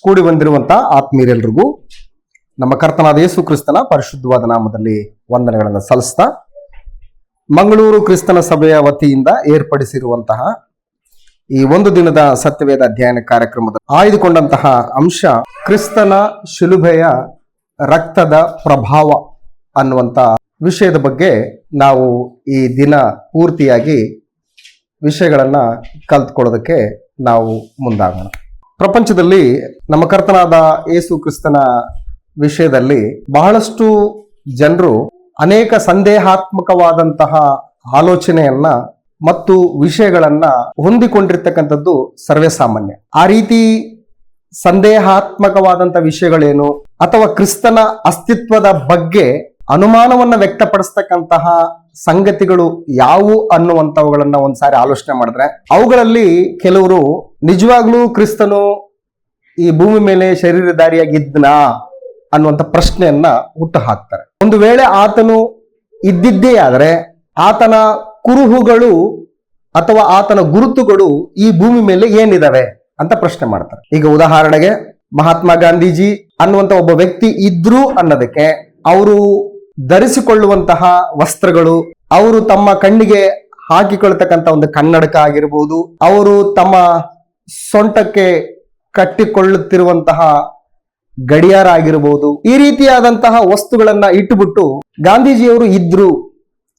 ಕೂಡಿ ಬಂದಿರುವಂತಹ ಆತ್ಮೀಯರೆಲ್ಲರಿಗೂ ನಮ್ಮ ಕರ್ತನಾದ ಯೇಸು ಕ್ರಿಸ್ತನ ಪರಿಶುದ್ಧವಾದ ನಾಮದಲ್ಲಿ ವಂದನೆಗಳನ್ನು ಸಲ್ಲಿಸ್ತಾ, ಮಂಗಳೂರು ಕ್ರಿಸ್ತನ ಸಭೆಯ ವತಿಯಿಂದ ಏರ್ಪಡಿಸಿರುವಂತಹ ಈ ಒಂದು ದಿನದ ಸತ್ಯವೇದ ಅಧ್ಯಯನ ಕಾರ್ಯಕ್ರಮದ ಆಯ್ದುಕೊಂಡಂತಹ ಅಂಶ ಕ್ರಿಸ್ತನ ಶಿಲುಬೆಯ ರಕ್ತದ ಪ್ರಭಾವ ಅನ್ನುವಂತ ವಿಷಯದ ಬಗ್ಗೆ ನಾವು ಈ ದಿನ ಪೂರ್ತಿಯಾಗಿ ವಿಷಯಗಳನ್ನ ಕಲ್ತ್ಕೊಳ್ಳೋದಕ್ಕೆ ನಾವು ಮುಂದಾಗೋಣ. ಪ್ರಪಂಚದಲ್ಲಿ ನಮ್ಮ ಕರ್ತನಾದ ಯೇಸು ಕ್ರಿಸ್ತನ ವಿಷಯದಲ್ಲಿ ಬಹಳಷ್ಟು ಜನರು ಅನೇಕ ಸಂದೇಹಾತ್ಮಕವಾದಂತಹ ಆಲೋಚನೆಯನ್ನ ಮತ್ತು ವಿಷಯಗಳನ್ನ ಹೊಂದಿಕೊಂಡಿರ್ತಕ್ಕಂಥದ್ದು ಸರ್ವೇ ಸಾಮಾನ್ಯ. ಆ ರೀತಿ ಸಂದೇಹಾತ್ಮಕವಾದಂತಹ ವಿಷಯಗಳೇನು ಅಥವಾ ಕ್ರಿಸ್ತನ ಅಸ್ತಿತ್ವದ ಬಗ್ಗೆ ಅನುಮಾನವನ್ನ ವ್ಯಕ್ತಪಡಿಸ್ತಕ್ಕಂತಹ ಸಂಗತಿಗಳು ಯಾವುವು ಅನ್ನುವಂಥವುಗಳನ್ನ ಒಂದ್ಸಾರಿ ಆಲೋಚನೆ ಮಾಡಿದ್ರೆ, ಅವುಗಳಲ್ಲಿ ಕೆಲವರು ನಿಜವಾಗ್ಲೂ ಕ್ರಿಸ್ತನು ಈ ಭೂಮಿ ಮೇಲೆ ಶರೀರಧಾರಿಯಾಗಿದ್ನಾ ಅನ್ನುವಂಥ ಪ್ರಶ್ನೆಯನ್ನ ಹುಟ್ಟು ಹಾಕ್ತಾರೆ. ಒಂದು ವೇಳೆ ಆತನು ಇದ್ದಿದ್ದೇ ಆದರೆ ಆತನ ಕುರುಹುಗಳು ಅಥವಾ ಆತನ ಗುರುತುಗಳು ಈ ಭೂಮಿ ಮೇಲೆ ಏನಿದಾವೆ ಅಂತ ಪ್ರಶ್ನೆ ಮಾಡ್ತಾರೆ. ಈಗ ಉದಾಹರಣೆಗೆ ಮಹಾತ್ಮ ಗಾಂಧೀಜಿ ಅನ್ನುವಂಥ ಒಬ್ಬ ವ್ಯಕ್ತಿ ಇದ್ರು ಅನ್ನೋದಕ್ಕೆ ಅವರು ಧರಿಸಿಕೊಳ್ಳುವಂತಹ ವಸ್ತ್ರಗಳು, ಅವರು ತಮ್ಮ ಕಣ್ಣಿಗೆ ಹಾಕಿಕೊಳ್ತಕ್ಕಂಥ ಒಂದು ಕನ್ನಡಕ ಆಗಿರ್ಬೋದು, ಅವರು ತಮ್ಮ ಸೊಂಟಕ್ಕೆ ಕಟ್ಟಿಕೊಳ್ಳುತ್ತಿರುವಂತಹ ಗಡಿಯಾರ ಆಗಿರಬಹುದು, ಈ ರೀತಿಯಾದಂತಹ ವಸ್ತುಗಳನ್ನ ಇಟ್ಟುಬಿಟ್ಟು ಗಾಂಧೀಜಿಯವರು ಇದ್ರು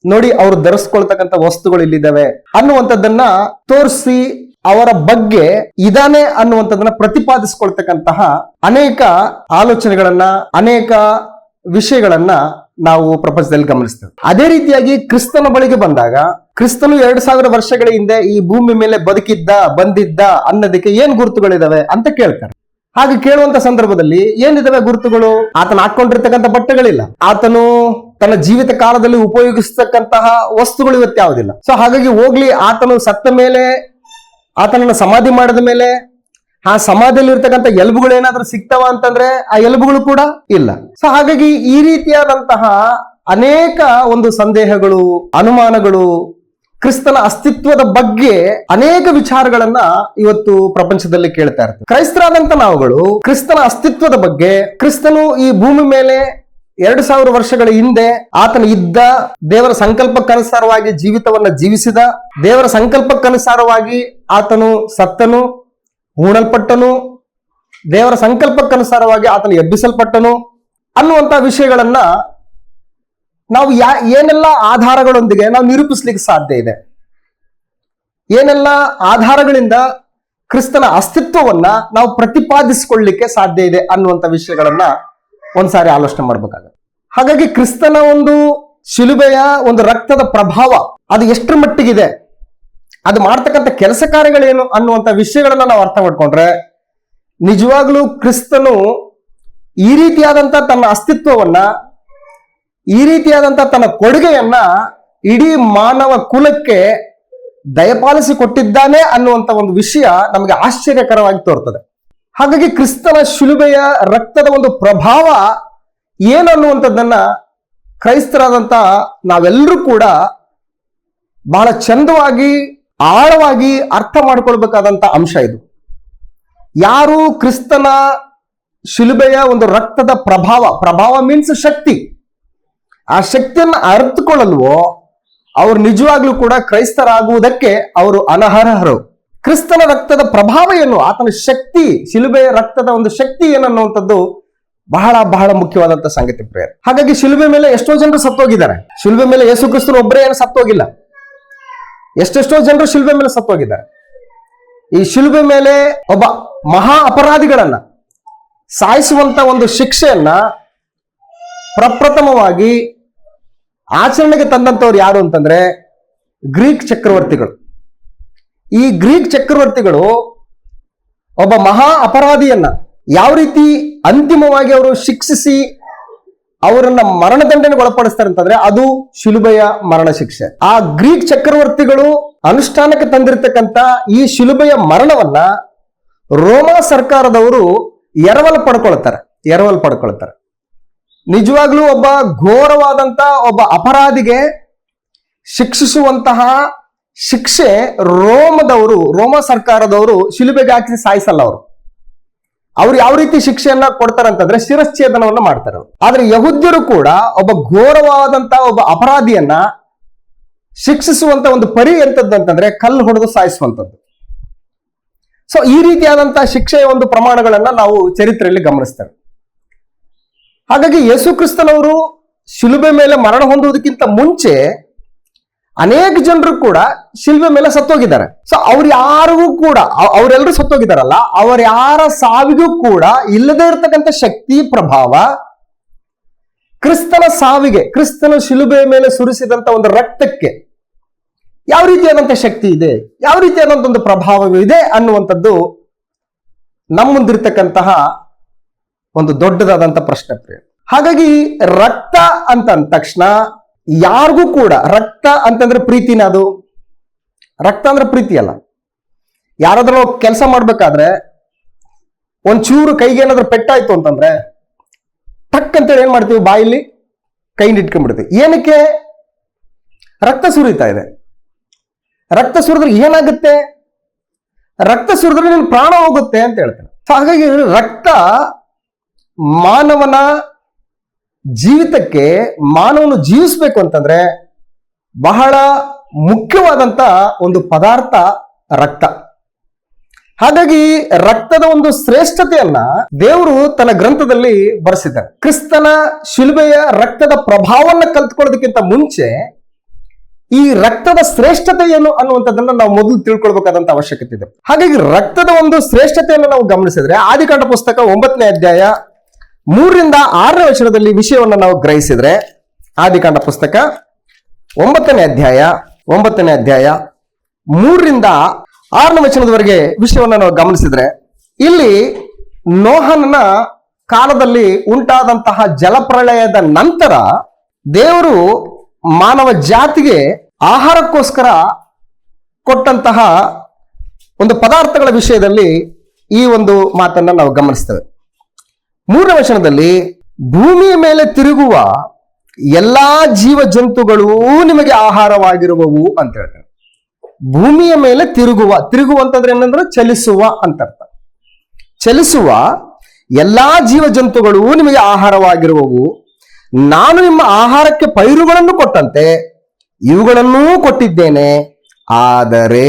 ನೋಡಿ, ಅವರು ಧರಿಸ್ಕೊಳ್ತಕ್ಕಂಥ ವಸ್ತುಗಳು ಇಲ್ಲಿದ್ದಾವೆ ಅನ್ನುವಂಥದ್ದನ್ನ ತೋರಿಸಿ ಅವರ ಬಗ್ಗೆ ಇದಾನೆ ಅನ್ನುವಂಥದ್ದನ್ನ ಪ್ರತಿಪಾದಿಸ್ಕೊಳ್ತಕ್ಕಂತಹ ಅನೇಕ ಆಲೋಚನೆಗಳನ್ನ, ಅನೇಕ ವಿಷಯಗಳನ್ನ ನಾವು ಪ್ರಪಂಚದಲ್ಲಿ ಗಮನಿಸ್ತೇವೆ. ಅದೇ ರೀತಿಯಾಗಿ ಕ್ರಿಸ್ತನ ಬಳಿಗೆ ಬಂದಾಗ, ಕ್ರಿಸ್ತನು 2000 ವರ್ಷಗಳ ಹಿಂದೆ ಈ ಭೂಮಿ ಮೇಲೆ ಬಂದಿದ್ದ ಅನ್ನೋದಕ್ಕೆ ಏನ್ ಗುರುತುಗಳಿದಾವೆ ಅಂತ ಕೇಳ್ತಾರೆ. ಹಾಗೆ ಕೇಳುವಂತ ಸಂದರ್ಭದಲ್ಲಿ ಏನಿದಾವೆ ಗುರುತುಗಳು? ಆತನ ಹಾಕೊಂಡಿರ್ತಕ್ಕಂಥ ಬಟ್ಟೆಗಳಿಲ್ಲ, ಆತನು ತನ್ನ ಜೀವಿತ ಕಾಲದಲ್ಲಿ ಉಪಯೋಗಿಸ್ತಕ್ಕಂತಹ ವಸ್ತುಗಳು ಇವತ್ತು ಯಾವುದಿಲ್ಲ. ಸೊ ಹಾಗಾಗಿ ಹೋಗ್ಲಿ, ಆತನು ಸತ್ತ ಮೇಲೆ, ಆತನನ್ನ ಸಮಾಧಿ ಮಾಡಿದ ಮೇಲೆ ಆ ಸಮಾಧಿಯಲ್ಲಿ ಇರ್ತಕ್ಕಂಥ ಎಲುಬುಗಳು ಏನಾದ್ರೂ ಸಿಗ್ತಾವ ಅಂತಂದ್ರೆ ಆ ಎಲುಬುಗಳು ಕೂಡ ಇಲ್ಲ. ಸೊ ಹಾಗಾಗಿ ಈ ರೀತಿಯಾದಂತಹ ಅನೇಕ ಒಂದು ಸಂದೇಹಗಳು, ಅನುಮಾನಗಳು, ಕ್ರಿಸ್ತನ ಅಸ್ತಿತ್ವದ ಬಗ್ಗೆ ಅನೇಕ ವಿಚಾರಗಳನ್ನ ಇವತ್ತು ಪ್ರಪಂಚದಲ್ಲಿ ಕೇಳ್ತಾ ಇರ್ತೀವಿ. ಕ್ರೈಸ್ತರಾದಂತ ನಾವುಗಳು ಕ್ರಿಸ್ತನ ಅಸ್ತಿತ್ವದ ಬಗ್ಗೆ, ಕ್ರಿಸ್ತನು ಈ ಭೂಮಿ ಮೇಲೆ 2000 ವರ್ಷಗಳ ಹಿಂದೆ ಆತನು ಇದ್ದ, ದೇವರ ಸಂಕಲ್ಪಕ್ಕನುಸಾರವಾಗಿ ಜೀವಿತವನ್ನ ಜೀವಿಸಿದ, ದೇವರ ಸಂಕಲ್ಪಕ್ಕನುಸಾರವಾಗಿ ಆತನು ಸತ್ತನು, ಹೂಣಲ್ಪಟ್ಟನು, ದೇವರ ಸಂಕಲ್ಪಕ್ಕನುಸಾರವಾಗಿ ಆತನು ಎಬ್ಬಿಸಲ್ಪಟ್ಟನು ಅನ್ನುವಂತ ವಿಷಯಗಳನ್ನ ನಾವು ಏನೆಲ್ಲ ಆಧಾರಗಳೊಂದಿಗೆ ನಾವು ನಿರೂಪಿಸ್ಲಿಕ್ಕೆ ಸಾಧ್ಯ ಇದೆ, ಏನೆಲ್ಲ ಆಧಾರಗಳಿಂದ ಕ್ರಿಸ್ತನ ಅಸ್ತಿತ್ವವನ್ನ ನಾವು ಪ್ರತಿಪಾದಿಸಿಕೊಳ್ಳಲಿಕ್ಕೆ ಸಾಧ್ಯ ಇದೆ ಅನ್ನುವಂಥ ವಿಷಯಗಳನ್ನ ಒಂದ್ಸಾರಿ ಆಲೋಚನೆ ಮಾಡ್ಬೇಕಾಗುತ್ತೆ. ಹಾಗಾಗಿ ಕ್ರಿಸ್ತನ ಒಂದು ಶಿಲುಬೆಯ ಒಂದು ರಕ್ತದ ಪ್ರಭಾವ ಅದು ಎಷ್ಟರ ಮಟ್ಟಿಗಿದೆ, ಅದು ಮಾಡ್ತಕ್ಕಂಥ ಕೆಲಸ ಕಾರ್ಯಗಳೇನು ಅನ್ನುವಂಥ ವಿಷಯಗಳನ್ನ ನಾವು ಅರ್ಥ ಮಾಡ್ಕೊಂಡ್ರೆ, ನಿಜವಾಗ್ಲೂ ಕ್ರಿಸ್ತನು ಈ ರೀತಿಯಾದಂತ ತನ್ನ ಅಸ್ತಿತ್ವವನ್ನ, ಈ ರೀತಿಯಾದಂತ ತನ್ನ ಕೊಡುಗೆಯನ್ನ ಇಡೀ ಮಾನವ ಕುಲಕ್ಕೆ ದಯಪಾಲಿಸಿ ಕೊಟ್ಟಿದ್ದಾನೆ ಅನ್ನುವಂಥ ಒಂದು ವಿಷಯ ನಮಗೆ ಆಶ್ಚರ್ಯಕರವಾಗಿ ತೋರ್ತದೆ. ಹಾಗಾಗಿ ಕ್ರಿಸ್ತನ ಶಿಲುಬೆಯ ರಕ್ತದ ಒಂದು ಪ್ರಭಾವ ಏನನ್ನುವಂಥದ್ದನ್ನ ಕ್ರೈಸ್ತರಾದಂತ ನಾವೆಲ್ಲರೂ ಕೂಡ ಬಹಳ ಚಂದವಾಗಿ, ಆಳವಾಗಿ ಅರ್ಥ ಮಾಡ್ಕೊಳ್ಬೇಕಾದಂತ ಅಂಶ ಇದು. ಯಾರು ಕ್ರಿಸ್ತನ ಶಿಲುಬೆಯ ಒಂದು ರಕ್ತದ ಪ್ರಭಾವ ಮೀನ್ಸ್ ಶಕ್ತಿ, ಆ ಶಕ್ತಿಯನ್ನು ಅರ್ಥಕೊಳ್ಳಲ್ವೋ ಅವರು ನಿಜವಾಗ್ಲೂ ಕೂಡ ಕ್ರೈಸ್ತರಾಗುವುದಕ್ಕೆ ಅವರು ಅನರ್ಹರು. ಕ್ರಿಸ್ತನ ರಕ್ತದ ಪ್ರಭಾವ ಏನು, ಆತನ ಶಕ್ತಿ, ಶಿಲುಬೆಯ ರಕ್ತದ ಒಂದು ಶಕ್ತಿ ಏನನ್ನುವಂಥದ್ದು ಬಹಳ ಬಹಳ ಮುಖ್ಯವಾದಂತ ಸಂಗತಿ ಪ್ರಿಯರೇ. ಹಾಗಾಗಿ ಶಿಲುಬೆ ಮೇಲೆ ಎಷ್ಟೋ ಜನರು ಸತ್ತೋಗಿದ್ದಾರೆ. ಶಿಲುಬೆ ಮೇಲೆ ಯೇಸು ಕ್ರಿಸ್ತನು ಒಬ್ಬರೇ ಏನು ಸತ್ತೋಗಿಲ್ಲ, ಎಷ್ಟೆಷ್ಟೋ ಜನರು ಶಿಲುಬೆ ಮೇಲೆ ಸತ್ತೋಗಿದ್ದಾರೆ. ಈ ಶಿಲುಬೆ ಮೇಲೆ ಒಬ್ಬ ಮಹಾ ಅಪರಾಧಿಗಳನ್ನ ಸಾಯಿಸುವಂತ ಒಂದು ಶಿಕ್ಷೆಯನ್ನ ಪ್ರಪ್ರಥಮವಾಗಿ ಆಚರಣೆಗೆ ತಂದಂತವ್ರು ಯಾರು ಅಂತಂದ್ರೆ ಗ್ರೀಕ್ ಚಕ್ರವರ್ತಿಗಳು. ಈ ಗ್ರೀಕ್ ಚಕ್ರವರ್ತಿಗಳು ಒಬ್ಬ ಮಹಾ ಅಪರಾಧಿಯನ್ನ ಯಾವ ರೀತಿ ಅಂತಿಮವಾಗಿ ಅವರು ಶಿಕ್ಷಿಸಿ ಅವರನ್ನ ಮರಣದಂಡನೆಗೆ ಒಳಪಡಿಸ್ತಾರೆ ಅಂತಂದ್ರೆ ಅದು ಶಿಲುಬೆಯ ಮರಣ ಶಿಕ್ಷೆ. ಆ ಗ್ರೀಕ್ ಚಕ್ರವರ್ತಿಗಳು ಅನುಷ್ಠಾನಕ್ಕೆ ತಂದಿರತಕ್ಕಂತ ಈ ಶಿಲುಬೆಯ ಮರಣವನ್ನ ರೋಮಾ ಸರ್ಕಾರದವರು ಎರವಲು ಪಡ್ಕೊಳ್ತಾರೆ. ನಿಜವಾಗ್ಲೂ ಒಬ್ಬ ಘೋರವಾದಂತ ಒಬ್ಬ ಅಪರಾಧಿಗೆ ಶಿಕ್ಷಿಸುವಂತಹ ಶಿಕ್ಷೆ ರೋಮ ಸರ್ಕಾರದವರು ಶಿಲುಬೆಗೆ ಹಾಕಿ ಸಾಯಿಸಲ್ಲ. ಅವರು ಅವ್ರು ಯಾವ ರೀತಿ ಶಿಕ್ಷೆಯನ್ನ ಕೊಡ್ತಾರೆ ಅಂತಂದ್ರೆ ಶಿರಚ್ಛೇದನವನ್ನ ಮಾಡ್ತಾರೆ. ಆದ್ರೆ ಯಹೂದ್ಯರು ಕೂಡ ಒಬ್ಬ ಘೋರವಾದಂತಹ ಒಬ್ಬ ಅಪರಾಧಿಯನ್ನ ಶಿಕ್ಷಿಸುವಂತ ಒಂದು ಪರಿ ಎಂತದ್ದಂತಂದ್ರೆ ಕಲ್ಲು ಹೊಡೆದು ಸಾಯಿಸುವಂತದ್ದು. ಸೊ ಈ ರೀತಿಯಾದಂತಹ ಶಿಕ್ಷೆಯ ಒಂದು ಪ್ರಮಾಣಗಳನ್ನ ನಾವು ಚರಿತ್ರೆಯಲ್ಲಿ ಗಮನಿಸ್ತೇವೆ. ಹಾಗಾಗಿ ಯೇಸು ಕ್ರಿಸ್ತನವರು ಶಿಲುಬೆ ಮೇಲೆ ಮರಣ ಹೊಂದುವುದಕ್ಕಿಂತ ಮುಂಚೆ ಅನೇಕ ಜನರು ಕೂಡ ಶಿಲ್ಬೆ ಮೇಲೆ ಸತ್ತೋಗಿದ್ದಾರೆ. ಸೊ ಅವ್ರು ಯಾರಿಗೂ ಕೂಡ ಅವರೆಲ್ಲರೂ ಸತ್ತೋಗಿದಾರಲ್ಲ, ಅವ್ರ ಯಾರ ಸಾವಿಗೂ ಕೂಡ ಇಲ್ಲದೆ ಇರತಕ್ಕಂಥ ಶಕ್ತಿ ಪ್ರಭಾವ ಕ್ರಿಸ್ತನ ಸಾವಿಗೆ, ಕ್ರಿಸ್ತನ ಶಿಲುಬೆಯ ಮೇಲೆ ಸುರಿಸಿದಂತ ಒಂದು ರಕ್ತಕ್ಕೆ ಯಾವ ರೀತಿಯಾದಂಥ ಶಕ್ತಿ ಇದೆ, ಯಾವ ರೀತಿಯಾದಂಥ ಒಂದು ಪ್ರಭಾವವಿದೆ ಅನ್ನುವಂಥದ್ದು ನಮ್ಮ ಮುಂದಿರ್ತಕ್ಕಂತಹ ಒಂದು ದೊಡ್ಡದಾದಂಥ ಪ್ರಶ್ನೆ. ಹಾಗಾಗಿ ರಕ್ತ ಅಂತ ಅಂದ ತಕ್ಷಣ ಯಾರಿಗೂ ಕೂಡ ರಕ್ತ ಅಂತಂದ್ರೆ ಪ್ರೀತಿನ, ಅದು ರಕ್ತ ಅಂದ್ರೆ ಪ್ರೀತಿ ಅಲ್ಲ. ಯಾರಾದ್ರೂ ಕೆಲಸ ಮಾಡ್ಬೇಕಾದ್ರೆ ಒಂಚೂರು ಕೈಗೆ ಏನಾದ್ರೂ ಪೆಟ್ಟಾಯ್ತು ಅಂತಂದ್ರೆ ಟಕ್ ಅಂತೇಳಿ ಏನ್ ಮಾಡ್ತೀವಿ, ಬಾಯಲ್ಲಿ ಕೈ ಇಟ್ಕೊಂಡ್ಬಿಡ್ತೀವಿ. ಏನಕ್ಕೆ? ರಕ್ತ ಸುರಿತಾ ಇದೆ. ರಕ್ತ ಸುರಿದ್ರೆ ಏನಾಗುತ್ತೆ? ರಕ್ತ ಸುರಿದ್ರೆ ನಿನ್ ಪ್ರಾಣ ಹೋಗುತ್ತೆ ಅಂತ ಹೇಳ್ತೇನೆ. ಹಾಗಾಗಿ ರಕ್ತ ಮಾನವನ ಜೀವಿತಕ್ಕೆ, ಮಾನವನು ಜೀವಿಸ್ಬೇಕು ಅಂತಂದ್ರೆ ಬಹಳ ಮುಖ್ಯವಾದಂತ ಒಂದು ಪದಾರ್ಥ ರಕ್ತ. ಹಾಗಾಗಿ ರಕ್ತದ ಒಂದು ಶ್ರೇಷ್ಠತೆಯನ್ನ ದೇವರು ತನ್ನ ಗ್ರಂಥದಲ್ಲಿ ಬರೆಸಿದ್ದಾರೆ. ಕ್ರಿಸ್ತನ ಶಿಲುಬೆಯ ರಕ್ತದ ಪ್ರಭಾವವನ್ನು ಕಲ್ತ್ಕೊಳ್ಳೋದಕ್ಕಿಂತ ಮುಂಚೆ ಈ ರಕ್ತದ ಶ್ರೇಷ್ಠತೆ ಏನು ಅನ್ನುವಂಥದ್ದನ್ನ ನಾವು ಮೊದಲು ತಿಳ್ಕೊಳ್ಬೇಕಾದಂತ ಅವಶ್ಯಕತೆ ಇದೆ. ಹಾಗಾಗಿ ರಕ್ತದ ಒಂದು ಶ್ರೇಷ್ಠತೆಯನ್ನು ನಾವು ಗಮನಿಸಿದ್ರೆ ಆದಿಕಾಂಡ ಪುಸ್ತಕ 9ನೇ ಅಧ್ಯಾಯ 3ರಿಂದ 6ನೇ ವಚನದಲ್ಲಿ ವಿಷಯವನ್ನು ನಾವು ಗ್ರಹಿಸಿದ್ರೆ, ಆದಿಕಾಂಡ ಪುಸ್ತಕ 9ನೇ ಅಧ್ಯಾಯ 3ರಿಂದ 6ನೇ ವಚನದವರೆಗೆ ವಿಷಯವನ್ನು ನಾವು ಗಮನಿಸಿದ್ರೆ, ಇಲ್ಲಿ ನೋಹನ ಕಾಲದಲ್ಲಿ ಉಂಟಾದಂತಹ ಜಲಪ್ರಳಯದ ನಂತರ ದೇವರು ಮಾನವ ಜಾತಿಗೆ ಆಹಾರಕ್ಕೋಸ್ಕರ ಕೊಟ್ಟಂತಹ ಒಂದು ಪದಾರ್ಥಗಳ ವಿಷಯದಲ್ಲಿ ಈ ಒಂದು ಮಾತನ್ನ ನಾವು ಗಮನಿಸ್ತೇವೆ. 3ನೇ ವಚನದಲ್ಲಿ ಭೂಮಿಯ ಮೇಲೆ ತಿರುಗುವ ಎಲ್ಲಾ ಜೀವ ಜಂತುಗಳೂ ನಿಮಗೆ ಆಹಾರವಾಗಿರುವವು ಅಂತ ಹೇಳ್ತಾರೆ. ಭೂಮಿಯ ಮೇಲೆ ತಿರುಗುವ ಅಂತಂದ್ರೆ ಏನಂದ್ರೆ ಚಲಿಸುವ ಅಂತ ಅರ್ಥ. ಚಲಿಸುವ ಎಲ್ಲಾ ಜೀವ ಜಂತುಗಳೂ ನಿಮಗೆ ಆಹಾರವಾಗಿರುವವು. ನಾನು ನಿಮ್ಮ ಆಹಾರಕ್ಕೆ ಪೈರುಗಳನ್ನು ಕೊಟ್ಟಂತೆ ಇವುಗಳನ್ನೂ ಕೊಟ್ಟಿದ್ದೇನೆ. ಆದರೆ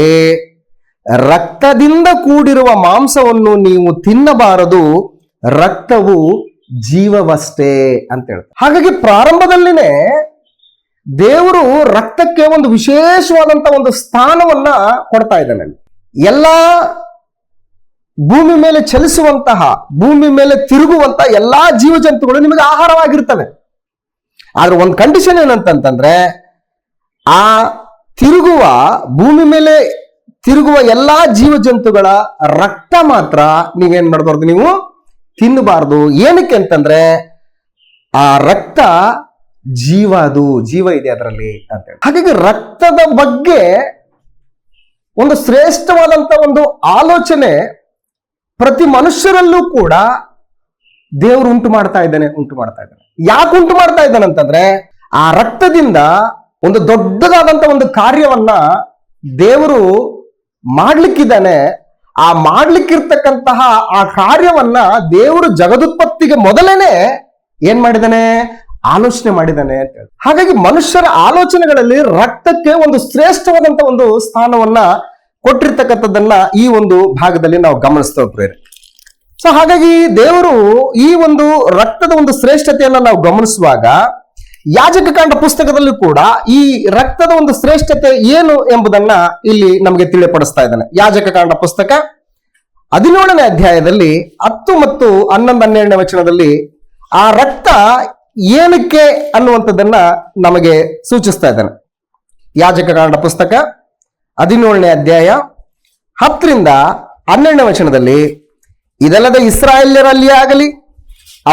ರಕ್ತದಿಂದ ಕೂಡಿರುವ ಮಾಂಸವನ್ನು ನೀವು ತಿನ್ನಬಾರದು, ರಕ್ತವು ಜೀವವಷ್ಟೇ ಅಂತ ಹೇಳ್ತಾರೆ. ಹಾಗಾಗಿ ಪ್ರಾರಂಭದಲ್ಲಿನೇ ದೇವರು ರಕ್ತಕ್ಕೆ ಒಂದು ವಿಶೇಷವಾದಂತ ಒಂದು ಸ್ಥಾನವನ್ನ ಕೊಡ್ತಾ ಇದ್ದಾನೆ. ಎಲ್ಲ ಭೂಮಿ ಮೇಲೆ ಚಲಿಸುವಂತಹ, ಭೂಮಿ ಮೇಲೆ ತಿರುಗುವಂತಹ ಎಲ್ಲಾ ಜೀವಜಂತುಗಳು ನಿಮಗೆ ಆಹಾರವಾಗಿರ್ತವೆ. ಆದ್ರೆ ಒಂದು ಕಂಡೀಷನ್ ಏನಂತಂದ್ರೆ, ಆ ತಿರುಗುವ ಭೂಮಿ ಮೇಲೆ ತಿರುಗುವ ಎಲ್ಲಾ ಜೀವಜಂತುಗಳ ರಕ್ತ ಮಾತ್ರ ನೀವೇನ್ ಮಾಡಬಾರ್ದು, ನೀವು ತಿನ್ನಬಾರ್ದು. ಏನಕ್ಕೆ ಅಂತಂದ್ರೆ ಆ ರಕ್ತ ಜೀವ, ಅದು ಜೀವ ಇದೆ ಅದರಲ್ಲಿ ಅಂತ ಹೇಳಿ. ಹಾಗಾಗಿ ರಕ್ತದ ಬಗ್ಗೆ ಒಂದು ಶ್ರೇಷ್ಠವಾದಂತ ಒಂದು ಆಲೋಚನೆ ಪ್ರತಿ ಮನುಷ್ಯರಲ್ಲೂ ಕೂಡ ದೇವರು ಉಂಟು ಮಾಡ್ತಾ ಇದ್ದಾನೆ. ಯಾಕೆ ಉಂಟು ಮಾಡ್ತಾ ಇದ್ದಾನೆ ಅಂತಂದ್ರೆ, ಆ ರಕ್ತದಿಂದ ಒಂದು ದೊಡ್ಡದಾದಂತ ಒಂದು ಕಾರ್ಯವನ್ನ ದೇವರು ಮಾಡ್ಲಿಕ್ಕಿದ್ದಾನೆ. ಆ ಮಾಡ್ಲಿಕ್ಕಿರ್ತಕ್ಕಂತಹ ಆ ಕಾರ್ಯವನ್ನ ದೇವರು ಜಗದುತ್ಪತ್ತಿಗೆ ಮೊದಲೇನೆ ಏನ್ ಮಾಡಿದಾನೆ, ಆಲೋಚನೆ ಮಾಡಿದಾನೆ ಅಂತ ಹೇಳಿ. ಹಾಗಾಗಿ ಮನುಷ್ಯರ ಆಲೋಚನೆಗಳಲ್ಲಿ ರಕ್ತಕ್ಕೆ ಒಂದು ಶ್ರೇಷ್ಠವಾದಂತ ಒಂದು ಸ್ಥಾನವನ್ನ ಕೊಟ್ಟಿರ್ತಕ್ಕಂಥದ್ದನ್ನ ಈ ಒಂದು ಭಾಗದಲ್ಲಿ ನಾವು ಗಮನಿಸ್ತೇವೆ ಪ್ರೇರೆ. ಸೊ ಹಾಗಾಗಿ ದೇವರು ಈ ಒಂದು ರಕ್ತದ ಒಂದು ಶ್ರೇಷ್ಠತೆಯನ್ನ ನಾವು ಗಮನಿಸುವಾಗ ಯಾಜಕಕಾಂಡ ಪುಸ್ತಕದಲ್ಲಿ ಕೂಡ ಈ ರಕ್ತದ ಒಂದು ಶ್ರೇಷ್ಠತೆ ಏನು ಎಂಬುದನ್ನ ಇಲ್ಲಿ ನಮಗೆ ತಿಳಿಪಡಿಸ್ತಾ ಇದ್ದಾನೆ. ಯಾಜಕಕಾಂಡ ಪುಸ್ತಕ 17ನೇ ಅಧ್ಯಾಯದಲ್ಲಿ 10 ಮತ್ತು 11, 12ನೇ ವಚನದಲ್ಲಿ ಆ ರಕ್ತ ಏನಕ್ಕೆ ಅನ್ನುವಂಥದ್ದನ್ನ ನಮಗೆ ಸೂಚಿಸ್ತಾ ಇದ್ದಾನೆ. ಯಾಜಕಕಾಂಡ ಪುಸ್ತಕ 17ನೇ ಅಧ್ಯಾಯ 10ರಿಂದ 12ನೇ ವಚನದಲ್ಲಿ, ಇದಲ್ಲದೆ ಇಸ್ರಾಯೇಲ್ಯರಲ್ಲಿ ಆಗಲಿ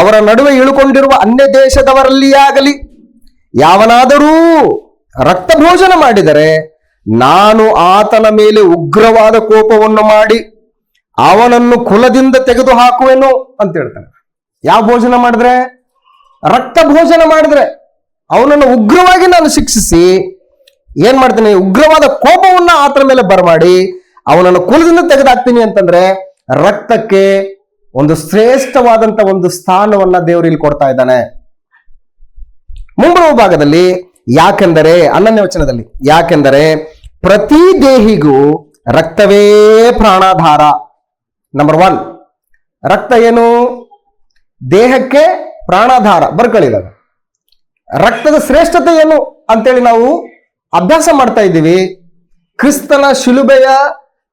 ಅವರ ನಡುವೆ ಇಳುಕೊಂಡಿರುವ ಅನ್ಯ ದೇಶದವರಲ್ಲಿ ಆಗಲಿ ಯಾವನಾದರೂ ರಕ್ತ ಭೋಜನ ಮಾಡಿದರೆ ನಾನು ಆತನ ಮೇಲೆ ಉಗ್ರವಾದ ಕೋಪವನ್ನು ಮಾಡಿ ಅವನನ್ನು ಕುಲದಿಂದ ತೆಗೆದು ಹಾಕುವೆನು ಅಂತ ಹೇಳ್ತಾನೆ. ಯಾವ ಭೋಜನ ಮಾಡಿದ್ರೆ? ರಕ್ತ ಭೋಜನ ಮಾಡಿದ್ರೆ ಅವನನ್ನು ಉಗ್ರವಾಗಿ ನಾನು ಶಿಕ್ಷಿಸಿ ಏನ್ ಮಾಡ್ತೀನಿ, ಉಗ್ರವಾದ ಕೋಪವನ್ನ ಆತನ ಮೇಲೆ ಬರಮಾಡಿ ಅವನನ್ನು ಕುಲದಿಂದ ತೆಗೆದಾಕ್ತೀನಿ ಅಂತಂದ್ರೆ ರಕ್ತಕ್ಕೆ ಒಂದು ಶ್ರೇಷ್ಠವಾದಂತ ಒಂದು ಸ್ಥಾನವನ್ನ ದೇವರು ಇಲ್ಲಿ ಕೊಡ್ತಾ ಇದ್ದಾನೆ. ಮುಂಬರುವ ಭಾಗದಲ್ಲಿ ಯಾಕೆಂದರೆ 11ನೇ ವಚನದಲ್ಲಿ, ಯಾಕೆಂದರೆ ಪ್ರತಿ ದೇಹಿಗೂ ರಕ್ತವೇ ಪ್ರಾಣಾಧಾರ. ನಂಬರ್ 1, ರಕ್ತ ಏನು? ದೇಹಕ್ಕೆ ಪ್ರಾಣಾಧಾರ. ಬರ್ಕೊಳ್ಳಿಲ್ಲ, ರಕ್ತದ ಶ್ರೇಷ್ಠತೆ ಏನು ಅಂತೇಳಿ ನಾವು ಅಭ್ಯಾಸ ಮಾಡ್ತಾ ಇದ್ದೀವಿ. ಕ್ರಿಸ್ತನ ಶಿಲುಬೆಯ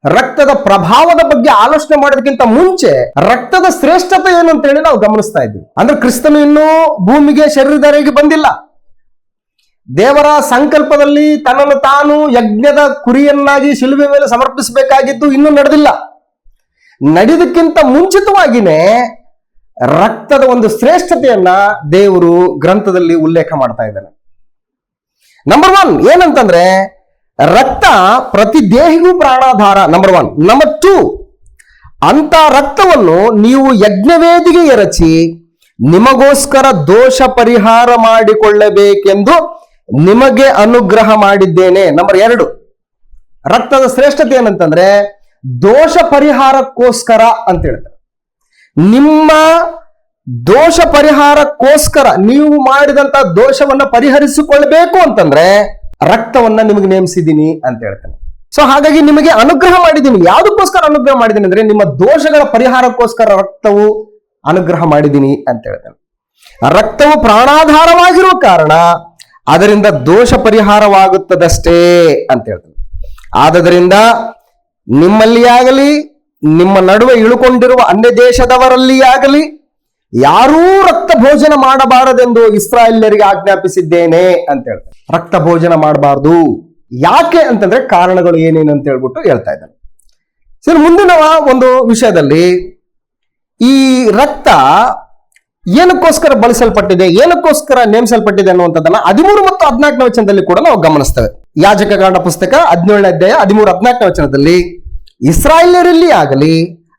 ರಕ್ತದ ಪ್ರಭಾವದ ಬಗ್ಗೆ ಆಲೋಚನೆ ಮಾಡೋದಕ್ಕಿಂತ ಮುಂಚೆ ರಕ್ತದ ಶ್ರೇಷ್ಠತೆ ಏನು ಅಂತೇಳಿ ನಾವು ಗಮನಿಸ್ತಾ ಇದ್ದೀವಿ. ಅಂದ್ರೆ ಕ್ರಿಸ್ತನು ಇನ್ನೂ ಭೂಮಿಗೆ ಶರೀರಧಾರಿಗೆ ಬಂದಿಲ್ಲ. ದೇವರ ಸಂಕಲ್ಪದಲ್ಲಿ ತನ್ನನ್ನು ತಾನು ಯಜ್ಞದ ಕುರಿಯನ್ನಾಗಿ ಶಿಲುಬೆ ಮೇಲೆ ಸಮರ್ಪಿಸಬೇಕಾಗಿದ್ದು ಇನ್ನೂ ನಡೆದಿಲ್ಲ. ನಡೆದಕ್ಕಿಂತ ಮುಂಚಿತವಾಗಿನೇ ರಕ್ತದ ಒಂದು ಶ್ರೇಷ್ಠತೆಯನ್ನ ದೇವರು ಗ್ರಂಥದಲ್ಲಿ ಉಲ್ಲೇಖ ಮಾಡ್ತಾ ಇದ್ದಾನೆ. ನಂಬರ್ 1 ಏನಂತಂದ್ರೆ ರಕ್ತ ಪ್ರತಿ ದೇಹಿಗೂ ಪ್ರಾಣಾಧಾರ. ನಂಬರ್ 1. ನಂಬರ್ 2, ಅಂತ ರಕ್ತವನ್ನು ನೀವು ಯಜ್ಞವೇದಿಗೆ ಎರಚಿ ನಿಮಗೋಸ್ಕರ ದೋಷ ಪರಿಹಾರ ಮಾಡಿಕೊಳ್ಳಬೇಕೆಂದು ನಿಮಗೆ ಅನುಗ್ರಹ ಮಾಡಿದ್ದೇನೆ. ನಂಬರ್ 2, ರಕ್ತದ ಶ್ರೇಷ್ಠತೆ ಏನಂತಂದ್ರೆ ದೋಷ ಪರಿಹಾರಕ್ಕೋಸ್ಕರ ಅಂತ ಹೇಳ್ತಾರೆ. ನಿಮ್ಮ ದೋಷ ಪರಿಹಾರಕ್ಕೋಸ್ಕರ ನೀವು ಮಾಡಿದಂತ ದೋಷವನ್ನ ಪರಿಹರಿಸಿಕೊಳ್ಬೇಕು ಅಂತಂದ್ರೆ ರಕ್ತವನ್ನ ನಿಮಗೆ ನೇಮಿಸಿದ್ದೀನಿ ಅಂತ ಹೇಳ್ತಾನೆ. ಸೊ ಹಾಗಾಗಿ ನಿಮಗೆ ಅನುಗ್ರಹ ಮಾಡಿದ್ದೀನಿ. ಯಾವುದಕ್ಕೋಸ್ಕರ ಅನುಗ್ರಹ ಮಾಡಿದ್ದೀನಿ ಅಂದ್ರೆ ನಿಮ್ಮ ದೋಷಗಳ ಪರಿಹಾರಕ್ಕೋಸ್ಕರ ರಕ್ತವು ಅನುಗ್ರಹ ಮಾಡಿದ್ದೀನಿ ಅಂತ ಹೇಳ್ತಾನೆ. ರಕ್ತವು ಪ್ರಾಣಾಧಾರವಾಗಿರುವ ಕಾರಣ ಅದರಿಂದ ದೋಷ ಪರಿಹಾರವಾಗುತ್ತದಷ್ಟೇ ಅಂತ ಹೇಳ್ತಾನೆ. ಆದದರಿಂದ ನಿಮ್ಮಲ್ಲಿ ಆಗಲಿ ನಿಮ್ಮ ನಡುವೆ ಇಳುಕೊಂಡಿರುವ ಅನ್ಯ ದೇಶದವರಲ್ಲಿ ಆಗಲಿ ಯಾರೂ ರಕ್ತ ಭೋಜನ ಮಾಡಬಾರದೆಂದು ಇಸ್ರಾಯೇಲ್ಯರಿಗೆ ಆಜ್ಞಾಪಿಸಿದ್ದೇನೆ ಅಂತ ಹೇಳ್ತಾರೆ. ರಕ್ತ ಭೋಜನ ಮಾಡಬಾರ್ದು. ಯಾಕೆ ಅಂತಂದ್ರೆ ಕಾರಣಗಳು ಏನೇನು ಅಂತ ಹೇಳ್ಬಿಟ್ಟು ಹೇಳ್ತಾ ಇದ್ದಾನೆ. ಸರಿ, ಮುಂದಿನ ಒಂದು ವಿಷಯದಲ್ಲಿ ಈ ರಕ್ತ ಏನಕ್ಕೋಸ್ಕರ ಬಳಸಲ್ಪಟ್ಟಿದೆ, ಏನಕ್ಕೋಸ್ಕರ ನೇಮಿಸಲ್ಪಟ್ಟಿದೆ ಅನ್ನುವಂಥದ್ದನ್ನ 13 ಮತ್ತು 14ನೇ ವಚನದಲ್ಲಿ ಕೂಡ ನಾವು ಗಮನಿಸ್ತೇವೆ. ಯಾಜಕಕಾಂಡ ಪುಸ್ತಕ 17ನೇ ಅಧ್ಯಾಯ 13-14ನೇ ವಚನದಲ್ಲಿ ಇಸ್ರಾಯೇಲ್ಯರಲ್ಲಿ ಆಗಲಿ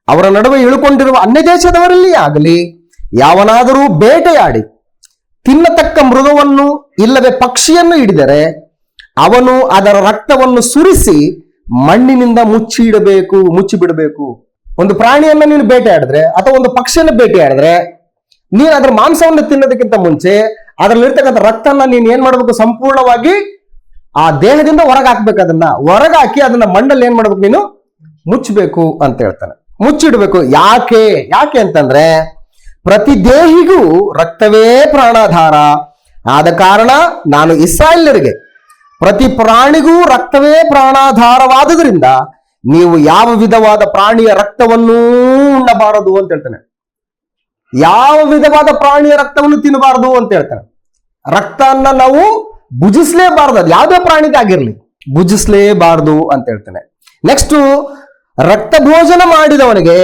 ಅವರ ನಡುವೆ ಇಳುಕೊಂಡಿರುವ ಅನ್ಯ ದೇಶದವರಲ್ಲಿ ಆಗಲಿ ಯಾವನಾದರೂ ಬೇಟೆಯಾಡಿ ತಿನ್ನತಕ್ಕ ಮೃಗವನ್ನು ಇಲ್ಲವೇ ಪಕ್ಷಿಯನ್ನು ಹಿಡಿದರೆ ಅವನು ಅದರ ರಕ್ತವನ್ನು ಸುರಿಸಿ ಮಣ್ಣಿನಿಂದ ಮುಚ್ಚಿಬಿಡಬೇಕು. ಒಂದು ಪ್ರಾಣಿಯನ್ನ ನೀನು ಬೇಟೆಯಾಡಿದ್ರೆ ಅಥವಾ ಒಂದು ಪಕ್ಷಿಯನ್ನು ಬೇಟೆಯಾಡಿದ್ರೆ ನೀನು ಅದರ ಮಾಂಸವನ್ನು ತಿನ್ನೋದಕ್ಕಿಂತ ಮುಂಚೆ ಅದರಲ್ಲಿರ್ತಕ್ಕಂಥ ರಕ್ತನ ನೀನು ಏನ್ ಮಾಡ್ಬೇಕು? ಸಂಪೂರ್ಣವಾಗಿ ಆ ದೇಹದಿಂದ ಹೊರಗಾಕ್ಬೇಕು. ಅದನ್ನ ಹೊರಗಾಕಿ ಅದನ್ನ ಮಣ್ಣಲ್ಲಿ ಏನ್ ಮಾಡ್ಬೇಕು? ನೀನು ಮುಚ್ಚಬೇಕು ಅಂತ ಹೇಳ್ತಾನೆ. ಮುಚ್ಚಿಡ್ಬೇಕು. ಯಾಕೆ ಅಂತಂದ್ರೆ ಪ್ರತಿ ದೇಹಿಗೂ ರಕ್ತವೇ ಪ್ರಾಣಾಧಾರ. ಆದ ಕಾರಣ ನಾನು ಇಸ್ರಾಯೇಲ್ಯರಿಗೆ ಪ್ರತಿ ಪ್ರಾಣಿಗೂ ರಕ್ತವೇ ಪ್ರಾಣಾಧಾರವಾದುದರಿಂದ ನೀವು ಯಾವ ವಿಧವಾದ ಪ್ರಾಣಿಯ ರಕ್ತವನ್ನೂ ಉಣ್ಣಬಾರದು ಅಂತ ಹೇಳ್ತಾನೆ. ಯಾವ ವಿಧವಾದ ಪ್ರಾಣಿಯ ರಕ್ತವನ್ನು ತಿನ್ನಬಾರದು ಅಂತ ಹೇಳ್ತಾನೆ. ರಕ್ತವನ್ನ ನಾವು ಭುಜಿಸ್ಲೇಬಾರದು. ಅದು ಯಾವುದೇ ಪ್ರಾಣಿಗಾಗಿರ್ಲಿ ಭುಜಿಸ್ಲೇಬಾರದು ಅಂತ ಹೇಳ್ತಾನೆ. ನೆಕ್ಸ್ಟ್, ರಕ್ತ ಭೋಜನ ಮಾಡಿದವನಿಗೆ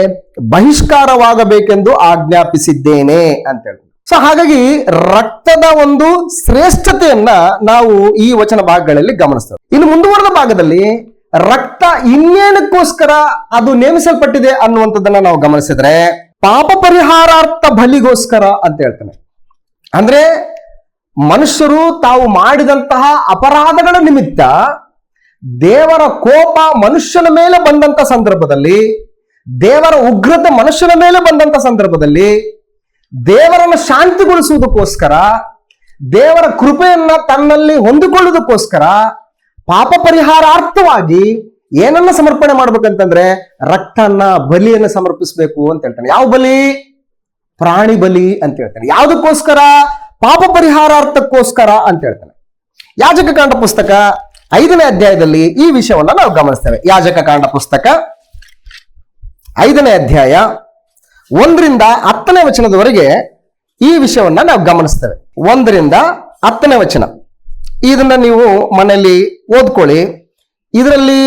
ಬಹಿಷ್ಕಾರವಾಗಬೇಕೆಂದು ಆಜ್ಞಾಪಿಸಿದ್ದೇನೆ ಅಂತ ಹೇಳ್ತಾನೆ. ಸೊ ಹಾಗಾಗಿ ರಕ್ತದ ಒಂದು ಶ್ರೇಷ್ಠತೆಯನ್ನ ನಾವು ಈ ವಚನ ಭಾಗಗಳಲ್ಲಿ ಗಮನಿಸ್ತೇವೆ. ಇನ್ನು ಮುಂದುವರೆದ ಭಾಗದಲ್ಲಿ ರಕ್ತ ಇನ್ನೇನಕ್ಕೋಸ್ಕರ ಅದು ನೇಮಿಸಲ್ಪಟ್ಟಿದೆ ಅನ್ನುವಂಥದ್ದನ್ನ ನಾವು ಗಮನಿಸಿದ್ರೆ ಪಾಪ ಪರಿಹಾರಾರ್ಥ ಬಲಿಗೋಸ್ಕರ ಅಂತ ಹೇಳ್ತಾನೆ. ಅಂದ್ರೆ ಮನುಷ್ಯರು ತಾವು ಮಾಡಿದಂತಹ ಅಪರಾಧಗಳ ನಿಮಿತ್ತ ದೇವರ ಕೋಪ ಮನುಷ್ಯನ ಮೇಲೆ ಬಂದಂತ ಸಂದರ್ಭದಲ್ಲಿ, ದೇವರ ಉಗ್ರತೆ ಮನುಷ್ಯನ ಮೇಲೆ ಬಂದಂತ ಸಂದರ್ಭದಲ್ಲಿ ದೇವರನ್ನು ಶಾಂತಿಗೊಳಿಸುವುದಕ್ಕೋಸ್ಕರ, ದೇವರ ಕೃಪೆಯನ್ನ ತನ್ನಲ್ಲಿ ಹೊಂದಿಕೊಳ್ಳುವುದಕ್ಕೋಸ್ಕರ ಪಾಪ ಪರಿಹಾರಾರ್ಥವಾಗಿ ಏನನ್ನ ಸಮರ್ಪಣೆ ಮಾಡ್ಬೇಕಂತಂದ್ರೆ ರಕ್ತನ್ನ, ಬಲಿಯನ್ನು ಸಮರ್ಪಿಸಬೇಕು ಅಂತ ಹೇಳ್ತಾನೆ. ಯಾವ ಬಲಿ? ಪ್ರಾಣಿ ಬಲಿ ಅಂತ ಹೇಳ್ತಾನೆ. ಯಾವುದಕ್ಕೋಸ್ಕರ? ಪಾಪ ಪರಿಹಾರಾರ್ಥಕ್ಕೋಸ್ಕರ ಅಂತ ಹೇಳ್ತಾನೆ. ಯಾಜಕಕಾಂಡ ಪುಸ್ತಕ 5ನೇ ಅಧ್ಯಾಯದಲ್ಲಿ ಈ ವಿಷಯವನ್ನ ನಾವು ಗಮನಿಸ್ತೇವೆ. ಯಾಜಕಕಾಂಡ ಪುಸ್ತಕ 5ನೇ ಅಧ್ಯಾಯ 1ರಿಂದ 10ನೇ ವಚನದವರೆಗೆ ಈ ವಿಷಯವನ್ನ ನಾವು ಗಮನಿಸ್ತೇವೆ. 1ರಿಂದ 10ನೇ ವಚನ ಇದನ್ನ ನೀವು ಮನೆಯಲ್ಲಿ ಓದ್ಕೊಳ್ಳಿ. ಇದರಲ್ಲಿ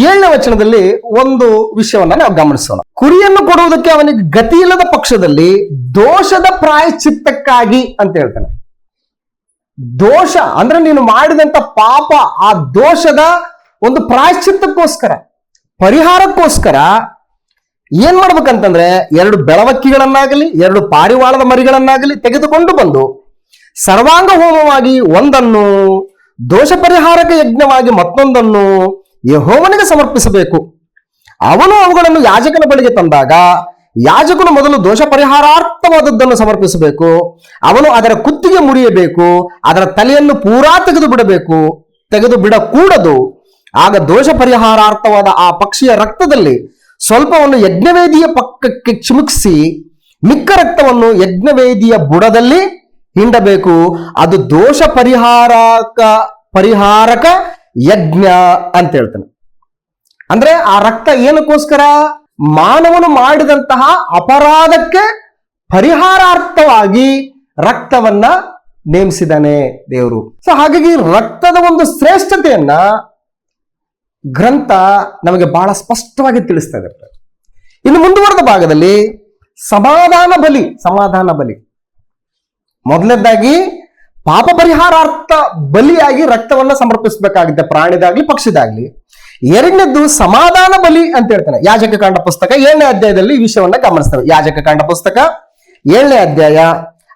7ನೇ ವಚನದಲ್ಲಿ ಒಂದು ವಿಷಯವನ್ನ ನಾವು ಗಮನಿಸೋಣ. ಕುರಿಯನ್ನು ಕೊಡುವುದಕ್ಕೆ ಅವನಿಗೆ ಗತಿ ಇಲ್ಲದ ಪಕ್ಷದಲ್ಲಿ ದೋಷದ ಪ್ರಾಯಶ್ಚಿತ್ತಕ್ಕಾಗಿ ಅಂತ ಹೇಳ್ತಾನೆ. ದೋಷ ಅಂದ್ರೆ ನೀನು ಮಾಡಿದಂತ ಪಾಪ, ಆ ದೋಷದ ಒಂದು ಪ್ರಾಯಶ್ಚಿತ್ತಕ್ಕೋಸ್ಕರ, ಪರಿಹಾರಕ್ಕೋಸ್ಕರ ಏನ್ ಮಾಡ್ಬೇಕಂತಂದ್ರೆ 2 ಬೆಳವಕ್ಕಿಗಳನ್ನಾಗಲಿ 2 ಪಾರಿವಾಳದ ಮರಿಗಳನ್ನಾಗಲಿ ತೆಗೆದುಕೊಂಡು ಬಂದು ಸರ್ವಾಂಗ ಹೋಮವಾಗಿ ಒಂದನ್ನು, ದೋಷ ಪರಿಹಾರಕ ಯಜ್ಞವಾಗಿ ಮತ್ತೊಂದನ್ನು ಯೆಹೋವನಿಗೆ ಸಮರ್ಪಿಸಬೇಕು. ಅವನು ಅವುಗಳನ್ನು ಯಾಜಕನ ಬಳಿಗೆ ತಂದಾಗ ಯಾಜಕನು ಮೊದಲು ದೋಷ ಪರಿಹಾರಾರ್ಥವಾದದ್ದನ್ನು ಸಮರ್ಪಿಸಬೇಕು. ಅವನು ಅದರ ಕುತ್ತಿಗೆ ಮುರಿಯಬೇಕು, ಅದರ ತಲೆಯನ್ನು ಪೂರಾ ತೆಗೆದು ಬಿಡಕೂಡದು. ಆಗ ದೋಷ ಪರಿಹಾರಾರ್ಥವಾದ ಆ ಪಕ್ಷಿಯ ರಕ್ತದಲ್ಲಿ ಸ್ವಲ್ಪವನ್ನು ಯಜ್ಞವೇದಿಯ ಪಕ್ಕಕ್ಕೆ ಚಿಮುಕಿಸಿ ಮಿಕ್ಕ ರಕ್ತವನ್ನು ಯಜ್ಞವೇದಿಯ ಬುಡದಲ್ಲಿ ಹಿಂಡಬೇಕು. ಅದು ದೋಷ ಪರಿಹಾರಕ ಯಜ್ಞ ಅಂತ ಹೇಳ್ತಾನೆ. ಅಂದ್ರೆ ಆ ರಕ್ತ ಏನಕ್ಕೋಸ್ಕರ? ಮಾನವನು ಮಾಡಿದಂತಹ ಅಪರಾಧಕ್ಕೆ ಪರಿಹಾರಾರ್ಥವಾಗಿ ರಕ್ತವನ್ನ ನೇಮಿಸಿದಾನೆ ದೇವರು. ಸೊ ಹಾಗಾಗಿ ರಕ್ತದ ಒಂದು ಶ್ರೇಷ್ಠತೆಯನ್ನ ಗ್ರಂಥ ನಮಗೆ ಬಹಳ ಸ್ಪಷ್ಟವಾಗಿ ತಿಳಿಸ್ತಾ ಇದೆ. ಇನ್ನು ಮುಂದುವರೆದ ಭಾಗದಲ್ಲಿ ಸಮಾಧಾನ ಬಲಿ ಮೊದಲನೇದಾಗಿ ಪಾಪ ಪರಿಹಾರಾರ್ಥ ಬಲಿಯಾಗಿ ರಕ್ತವನ್ನ ಸಮರ್ಪಿಸಬೇಕಾಗುತ್ತೆ, ಪ್ರಾಣಿದಾಗ್ಲಿ ಪಕ್ಷಿದಾಗ್ಲಿ. ಎರಡನೇದ್ದು ಸಮಾಧಾನ ಬಲಿ ಅಂತ ಹೇಳ್ತಾನೆ. ಯಾಜಕ ಕಾಂಡ ಪುಸ್ತಕ 7ನೇ ಅಧ್ಯಾಯದಲ್ಲಿ ಈ ವಿಷಯವನ್ನ ಗಮನಿಸ್ತೇವೆ. ಯಾಜಕ ಕಾಂಡ ಪುಸ್ತಕ 7ನೇ ಅಧ್ಯಾಯ